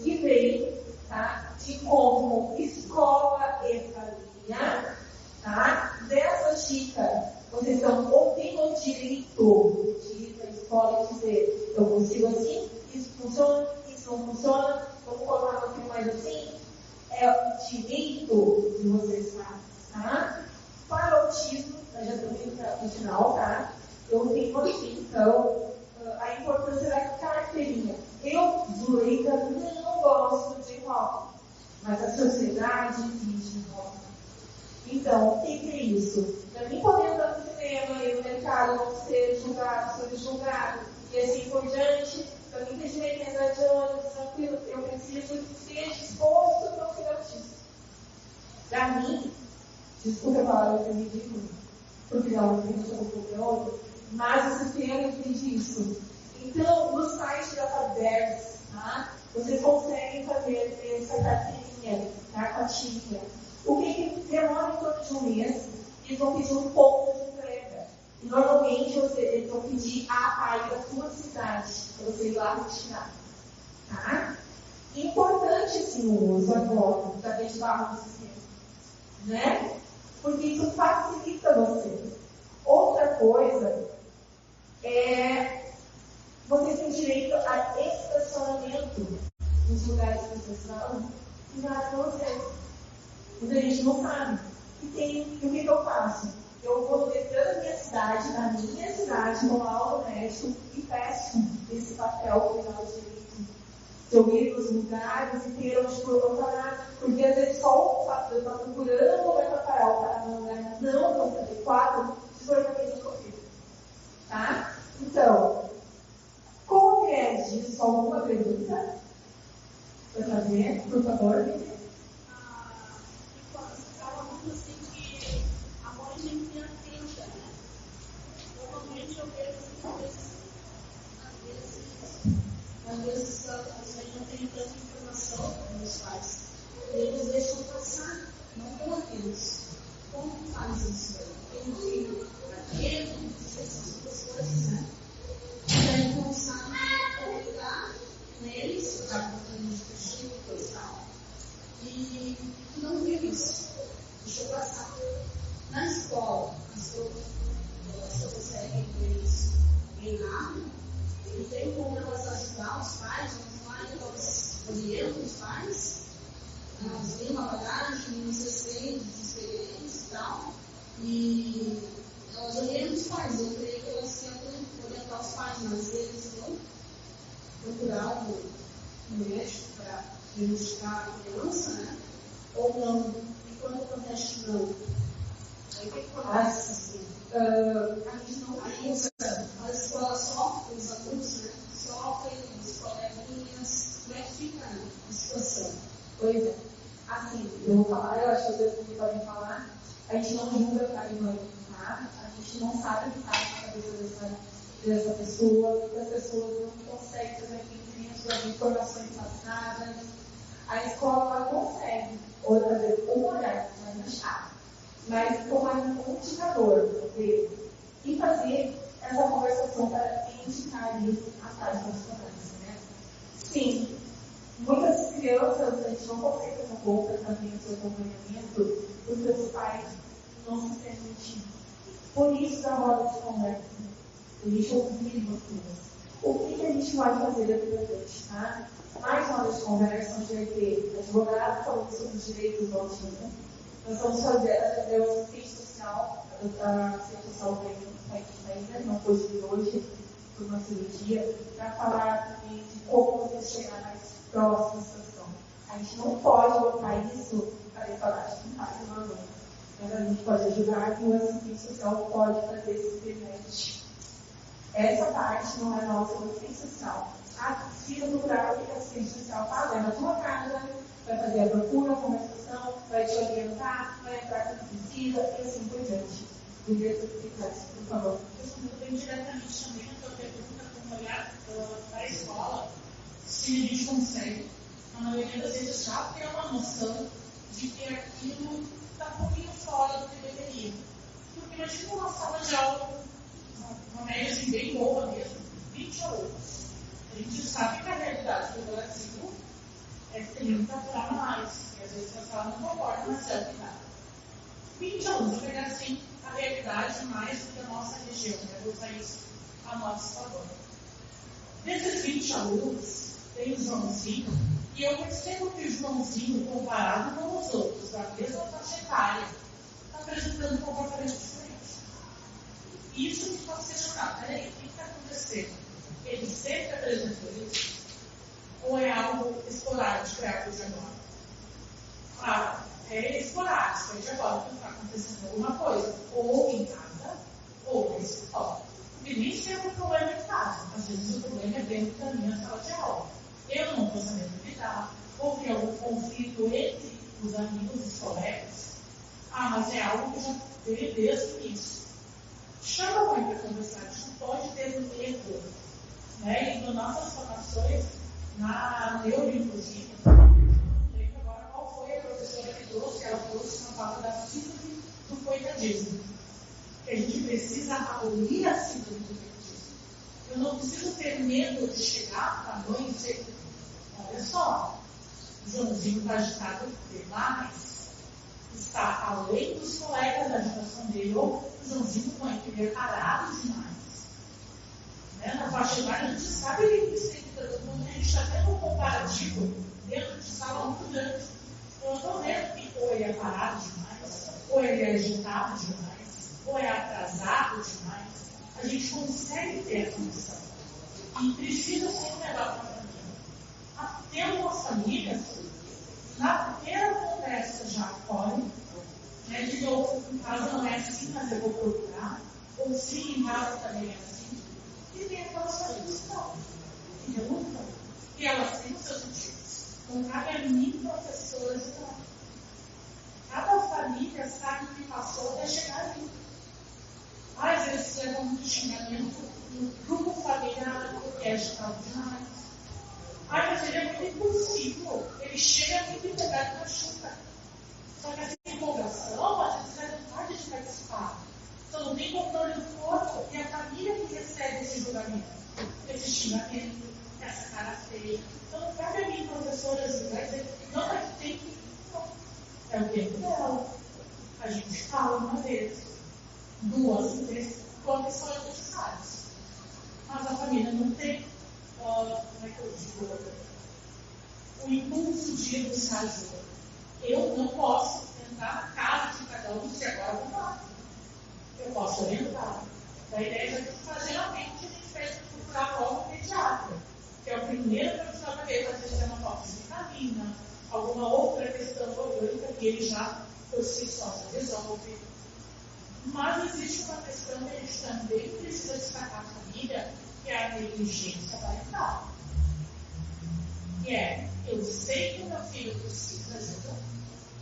que vem, tá? De como escola e família, tá? Dessas dicas, vocês têm o direito de ir para a escola e dizer, eu consigo assim, isso funciona, isso não funciona, vamos colocar um pouquinho mais assim. É o direito de vocês fazem, tá? Para o autismo, nós já estamos indo no final, tá? Eu tenho aqui, então, a importância da carteirinha. Eu, Zuleika, não gosto de rock, mas a sociedade exige rock. Então, o que é isso? Para mim poder entrar no cinema e no mercado não ser julgado, subjulgado e assim por diante, para mim ter direito a andar de ônibus, tranquilo, eu preciso ser disposto para o filho autista. Para mim, desculpa a palavra que eu me digo, porque não tem qualquer outro, mas o sistema exige isso. Então, no site da Fabergs, tá? Vocês conseguem fazer essa carteirinha, tá? Com a tirinha. O que demora em torno de um mês, eles vão pedir um ponto de entrega. E normalmente eles vão pedir a APAI da sua cidade, para você ir lá retirar. Tá? Importante sim o uso agora, da barra no sistema. Né? Porque isso facilita você. Outra coisa é vocês têm direito a estacionamento nos lugares que vocês falam e nada para vocês. Muita gente não sabe. E o que eu faço? Eu vou no metrô da minha cidade, vou lá ao médico e peço esse papel que dá o direito de eu ir nos lugares e ter onde eu parar. Porque às vezes só o fato de eu estar procurando um lugar para parar ou parar num lugar não tão adequado, desorganiza o corpo. Tá? Então, como é disso? Alguma pergunta? Para fazer, por favor, Lívia? Às vezes as mães não têm tanta informação como os pais. E eles deixam passar, não com aqueles. Como faz isso? Tem um filho daquele, essas duas coisas, né? E aí não sabe convidar neles, está botando de perfil e coisa e tal. E não viu isso. Deixou passar. Na escola, as pessoas conseguem ver isso. lá os pais, vamos lá, então eles orientam os pais, eles têm uma bagagem, meninas têm experiência e tal, e elas orientam os pais. Eu creio que elas tentam orientar os pais, mas eles vão procurar um médico para diagnosticar a criança, né? Ou não. E quando acontece não? Aí o que acontece? A gente não pensa, as escolas sofrem, os alunos, né? Sofrem, os coleguinhas, como é que fica a situação? Pois é. Assim, eu vou falar, eu acho que vocês podem falar, a gente não julga pai e mãe, tá? A gente não sabe o que está na cabeça dessa pessoa, das pessoas não conseguem fazer aquilo, as informações passadas. A escola ela consegue, ou fazer um olhar, mas na chave, mas tomar um indicador e fazer essa conversação para indicar isso à tarde das crianças, né? Sim, muitas crianças, a gente não consegue fazer um bom tratamento e acompanhamento porque os pais não se sentem. Por isso, da roda de conversa, a gente ouvir vocês. O que a gente vai fazer daqui para frente, tá? Mais roda de conversa, onde vai ter advogado falando sobre os direitos do autismo. Nós vamos fazer a assistente social, a assistente social ainda, não foi de hoje, por uma cirurgia, para falar também de como você chegar mais próximo da situação. A gente não pode botar isso para falar de pai e mamãe, mas a gente pode ajudar e o assistente social pode fazer esse internet. Essa parte não é nossa, o assistente social. Precisa procurar o que a assistente social faz, vai na tua casa, vai fazer a procura, a conversação, vai te orientar, vai entrar quando precisa e assim por diante. Por favor. Respondendo bem diretamente também a tua pergunta, como olhar para a escola, se a gente consegue, na maioria das vezes, já ter uma noção de que aquilo está um pouquinho fora do que deveria. Porque imagina uma sala de aula, uma média assim, bem boa mesmo, 20 alunos. A gente sabe que a realidade do Brasil é 30 para mais, e às vezes a sala não concorda, mas é o que dá. 20 alunos, vou pegar assim a realidade mais da nossa região, né? Vou usar isso a nosso favor. Desses 20 alunos, tem o Joãozinho, e eu percebo que o Joãozinho, comparado com os outros da mesma faixa etária, está apresentando um comportamento diferente. E isso me faz questionar, peraí, o que está acontecendo? Ele sempre apresentou isso? Ou é algo esporádico, é algo de agora? É esporádico, é de agora que está acontecendo alguma coisa, ou em casa, ou na escola. Porque nem sempre o problema é em casa, às vezes o problema é dentro da minha sala de aula. Eu não estou sabendo lidar, houve algum conflito entre os amigos, os colegas. Mas é algo que já veio desde o início. Chama a mãe para conversar, a gente não pode ter medo. Né? E nas nossas formações, na neuro, inclusive, lembro agora qual foi a professora que trouxe, ela trouxe uma fala da síndrome do coitadismo. Que a gente precisa abolir a síndrome do coitadismo. Eu não preciso ter medo de chegar para a mãe e dizer, olha só, o Joãozinho está agitado demais, está além dos colegas da agitação dele, ou o Joãozinho mãe, que ele é parado demais. Na faixa etária, a gente sabe que a gente está tendo um comparativo dentro de sala muito grande. Eu estou vendo que ou ele é parado demais, ou ele é agitado demais, ou é atrasado demais. A gente consegue ter essa noção. E precisa ser melhor para a família. Tendo as famílias, na primeira conversa já acolhe, né, de novo, em casa não é assim, mas eu vou procurar, ou sim, em casa também é assim. E tem aquelas famílias que lutam, e elas têm os seus motivos. Não cabe a mim, professora, cada família sabe o que passou até chegar ali. Às vezes leva muito xingamento no grupo familiar, porque é agitado demais. Mas ele é muito impulsivo, ele chega muito empolgado e machuca. Só que essa empolgação, às vezes, é vontade de participar. Então não tem controle do corpo, e a família que recebe esse julgamento, esse xingamento, essa cara feia. Então não cabe a mim, professora, dizer, não é que tem que. Não. É o tempo dela. A gente fala uma vez, 2, 3, quantas são necessárias. Mas a família não tem, como é que eu o impulso de ir buscar ajuda. Eu não posso entrar na casa de cada um se agora eu vou lá. Eu posso orientar. A ideia de geralmente a gente pede procurar logo o pediatra, que é o primeiro profissional que vai fazer uma falta de vitamina, alguma outra questão orgânica que ele já por si só se resolve. Mas existe uma questão que a gente também precisa destacar na família, que é a negligência parental. Que é, eu sei que o meu filho precisa de ajuda,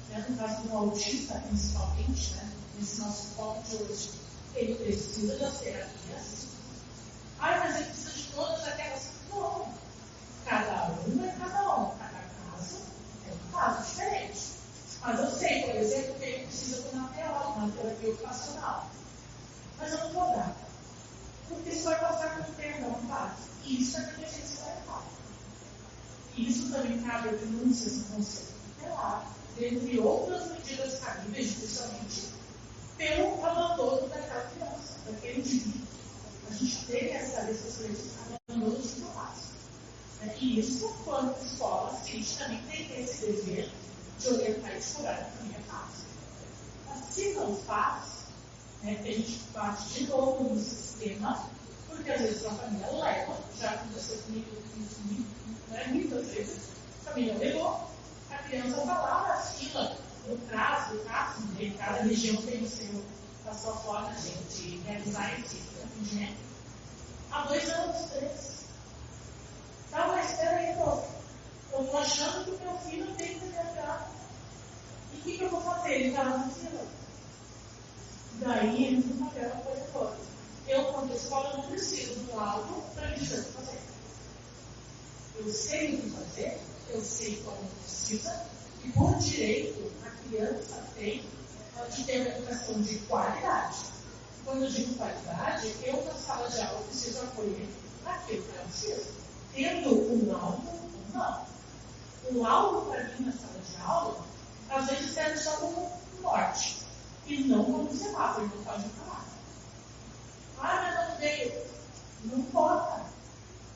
né? No caso do autista principalmente, né? Nesse nosso foco de hoje, ele precisa das terapias. Mas ele precisa de todas aquelas. Não. Cada um é cada um. Cada caso é um caso diferente. Mas eu sei, por exemplo, que ele precisa de uma teórica, uma terapia ocupacional. Mas eu não vou dar. Porque isso vai passar por um perdão fácil. E isso é negligência parental. E isso também cabe a denúncias no conselho tutelar, dentre outras medidas cabíveis, especialmente pelo abandono daquela criança, daquele indivíduo. A gente tem essa responsabilidade de abandono de classe. E isso, quando a escola, a gente também tem esse dever de orientar e curar a família fácil. Mas se não faz, a gente bate de novo no sistema, porque às vezes a família leva, já aconteceu comigo muitas vezes, a família levou, a criança está lá na fila, no prazo, cada região tem a sua forma de realizar esse atendimento. Há 2 anos, 3. Tá, mas espera aí, pô. Eu estou achando que o meu filho tem que entrar. E o que eu vou fazer? Ele está lá na fila. Daí entra uma bela coisa toda. Eu, quando a escola, não preciso do laudo para me dizer o que fazer. Eu sei o que fazer, eu sei como precisa, e por direito, a criança tem de ter uma educação de qualidade. Quando eu digo qualidade, eu na sala de aula preciso acolher aquilo que ela precisa. Tendo um laudo ou não. O laudo, para mim, na sala de aula, às vezes serve só como um norte, e não como um semáforo, não pode falar. Mas não veio. Não importa.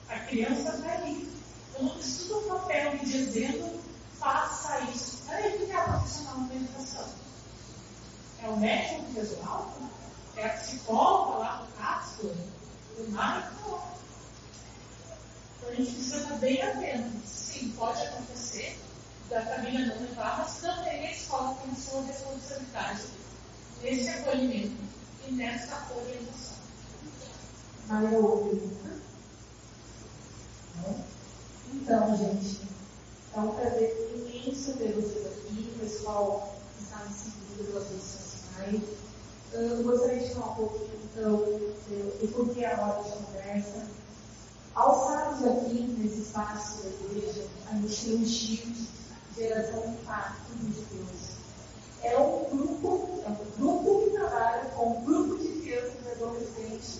A criança está ali. Eu não preciso de um papel me dizendo, faça isso. Peraí, o que é a profissional da educação? É o médico que fez o laudo? É a psicóloga lá do CAPSO? Do Marco? Então a gente precisa estar bem atento. Sim, pode acontecer da família não levar, mas também a escola tem sua responsabilidade nesse acolhimento e nessa orientação. Mais alguma pergunta? Não? Então, gente, é um prazer imenso ter vocês aqui, o pessoal que está me seguindo pelas redes sociais. Eu gostaria de falar um pouquinho, então, do porquê a roda de conversa. Ao estarmos aqui nesse espaço da igreja, a gente tem um estilo de geração de impacto de Deus. É um grupo que trabalha com um grupo de crianças e adolescentes,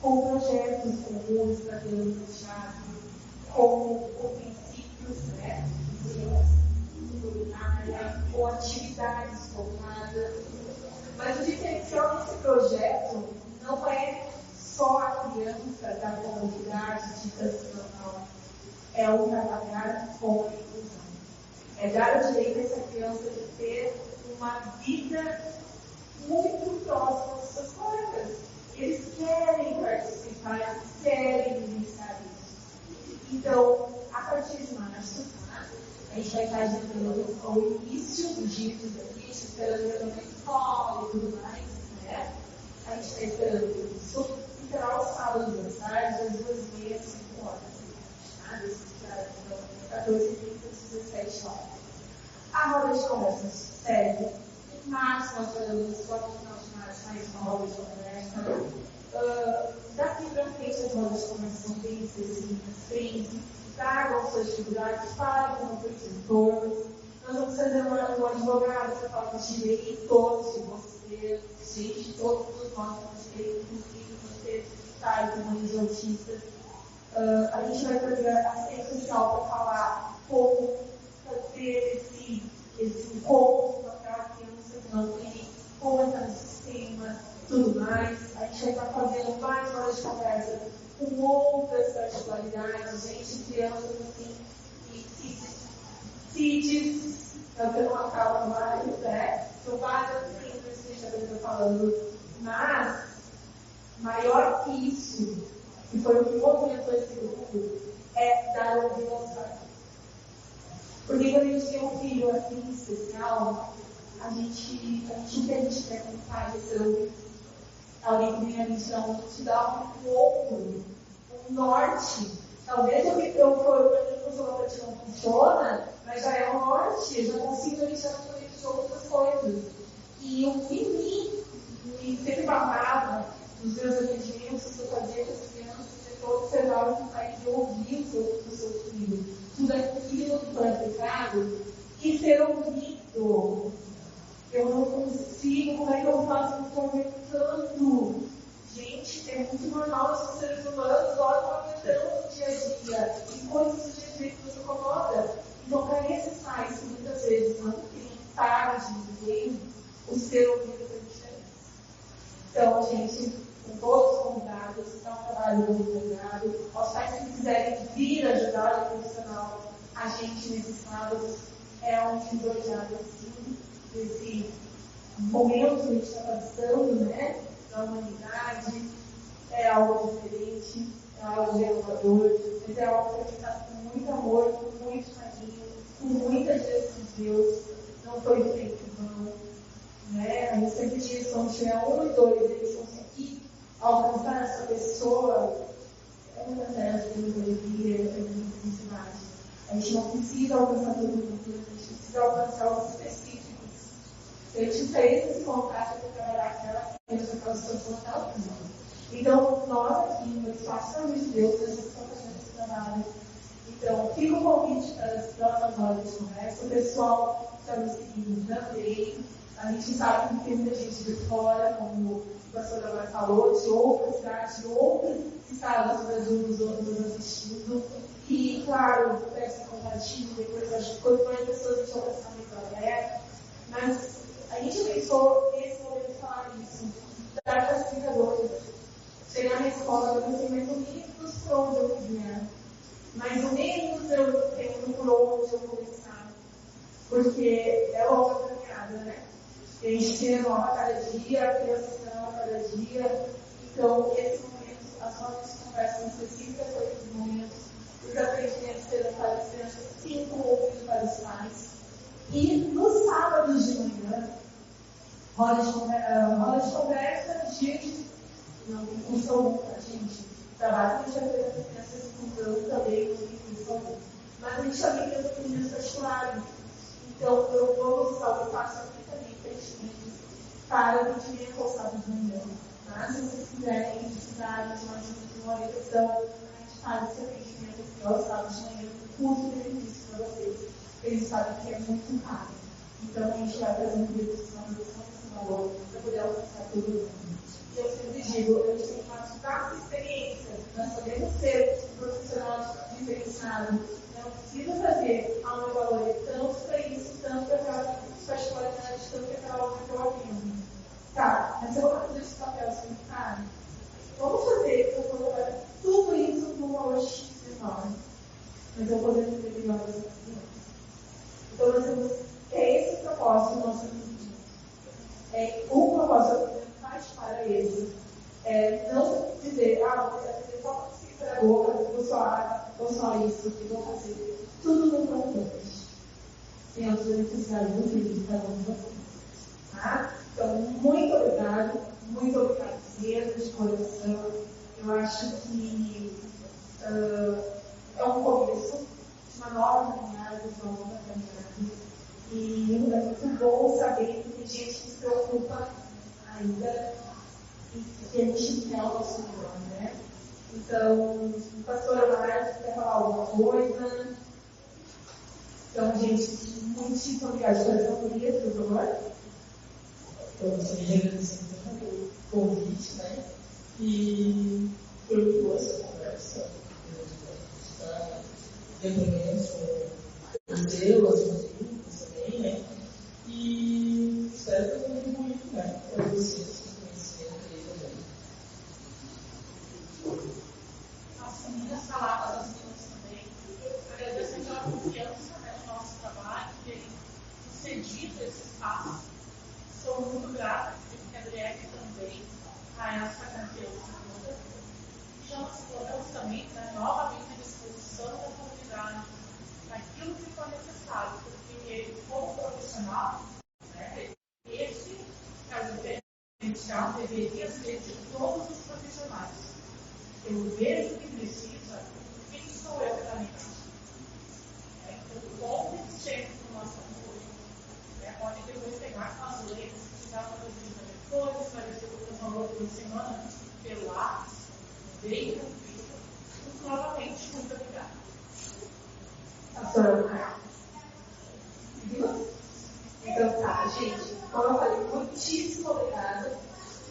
com projetos comuns para crianças fechadas, com princípios, de culinária, com atividades focadas. Mas o diferencial desse projeto não é só a criança da comunidade de transição, é o trabalhar com a inclusão. É dar o direito a essa criança de ter uma vida muito próxima dos seus colegas. Eles querem participar, eles querem vivenciar isso. Então, a partir de março, a gente vai estar adiantando o início dos dias aqui, esperando também escola e tudo mais, né? A gente está esperando isso. E será aos sábados às tardes, às 2h30, 5 horas. Então, 14h30, 17 horas. A roda de conversa segue. Em março, nós faremos, só no final de março, mais uma roda de conversa. Daqui para frente, as rodas de conversa são bem específicas, tragam suas dificuldades para como professores. Nós vamos fazer um advogado para falar de direitos de você, gente, todos nós temos direito, inclusive você, tá, como autistas. A gente vai fazer a assistência social para falar como fazer esse encontro com aquela criança que não tem, como entrar no sistema, tudo mais. A gente vai estar fazendo mais horas de conversa com outras particularidades, gente, crianças assim, que CIDs, eu não acabo mais, né? São várias coisas que a gente está falando, mas maior que isso, que foi o que movimentou esse grupo, é dar ouvido aos pais. Porque quando a gente tem um filho assim especial, o que a gente quer como pai é ser ouvido. Alguém que vem a missão te dá um ombro, um norte. Talvez eu for para mim não funciona, mas já é um norte, eu já consigo iniciar de outras coisas. E o que me sempre barrava nos meus atendimentos que eu fazia com as crianças, eu observava que o pai de ouvir o seu filho. Tudo aquilo que foi aplicado e ser ouvido. Eu não consigo, como é que eu faço comentando? Gente, é muito normal os seres humanos, olha comentando no dia a dia, e coisas do dia a dia que nos incomoda. Então, para esses pais que muitas vezes não têm tarde de ninguém, o ser ouvido é diferente. Então, gente, com todos os convidados, é um trabalho muito obrigado. Aos pais que quiserem vir ajudar o profissional, a gente nesses sábados é um divisor de águas, sim, desse momento que a gente está passando, né, da humanidade, é algo diferente, é algo renovador, mas é algo que a gente está com muito amor, com muito carinho, com muita direção de Deus, não foi feito em vão, né? A gente sempre diz, quando tiver 1 e 2, eles conseguir alcançar essa pessoa, é muita festa, é muita alegria, é muita felicidade. A gente não precisa alcançar todo mundo, a gente precisa alcançar os específicos. A gente fez esse contato para trabalhar aquela situação naquela pessoa. Então, nós aqui, no Espaço Família de Deus, a gente está fazendo esse trabalho. Então, fica o convite para as próximas horas de conversa. O pessoal que está nos seguindo também. A gente sabe que tem muita gente de fora, como o pastor Amar falou, de outras cidades, de outros estados do Brasil nos assistindo. E, claro, peço compartilho, depois acho que quanto mais pessoas a gente alcançar muito aberto. Mas a gente pensou nesse momento de falar isso, dar facilitadores. Chegar na escola, eu pensei mais ou menos por onde eu vier. Mais ou menos eu tenho por onde eu começar. Porque é longa a caminhada, né? A gente se renova a cada dia, a criança se renova a cada dia. Então, esse momento, as nossas conversas específicas para esses momentos, os aprendimentos serão para as crianças, 5 ouvidos para os pais. E nos sábados de manhã, roda de conversa, gente, não tem função para a gente. Trabalho que a gente vai as crianças com também, mas a gente também tem os atendimento particulares. Então, eu vou usar o passo aqui também, para o atendimento ao sábado de manhã. Tá? Se vocês quiserem, precisarem de uma orientação, a gente faz esse atendimento aqui ao sábado de manhã, custo-benefício para vocês. Eles sabem que é muito caro. Então, a gente vai fazer uma redução desse valor para poder alcançar todo mundo. E eu sempre digo, a gente tem uma vasta experiência, nós podemos ser um profissional diferenciado. Não precisa fazer meu valor é tanto para isso, tanto para aquela particularidade, tanto para aquela outra que eu atendo. Tá, mas eu vou fazer esse papel assim, cara. Vamos fazer, eu vou colocar tudo isso num valor X enorme. Mas eu vou poder ter melhor essa criança. Então, nós temos, esse o propósito do nosso atendimento. O propósito faz para ele. Não dizer, vou fazer só pedagoga, vou só isso, que vou fazer. Tudo no propósito. Dentro da necessidade do filho de cada um de vocês. Tá? Então, muito obrigado mesmo, de coração. Eu acho que é um começo de uma nova caminhada, de uma nova caminhada. E é muito bom saber que tem gente que se preocupa ainda e que a gente quer o nosso melhor, né? Então, o pastor Amar quer falar alguma coisa? Então, gente, muitíssimo obrigada de coração por isso, por favor. Eu gostaria de agradecer pelo convite, né? E foi boa essa conversa. Depoimentos com o Deus, com os grupos também, né? E espero que tenha contribuído, né? Para vocês que conheceram ele também. As meninas palavras das meninas também. Agradeço pela confiança no nosso trabalho. espaço. Sou muito grata, porque a Adriele também, a essa campeã, já nos colocamos também novamente à disposição da comunidade, naquilo que for necessário, porque como profissional, né, esse é o diferencial, deveria ser de todos os profissionais. Eu vejo que precisa, quem sou eu para ligar? Então, como chega informação hoje? Pode depois pegar com as leis, precisar fazer depois, esclarecer o que eu falou por semana, pelo ar, bem tranquilo. Novamente, muito obrigada. Pastora, viu? Então tá, gente. Como eu falei, muitíssimo obrigada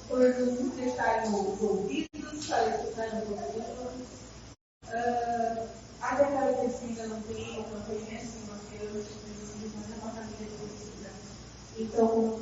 por nos estarem ouvidos, estarem escutando o programa. Até para que ainda não tem, não conhecem, não tem, mas a família precisa. Então,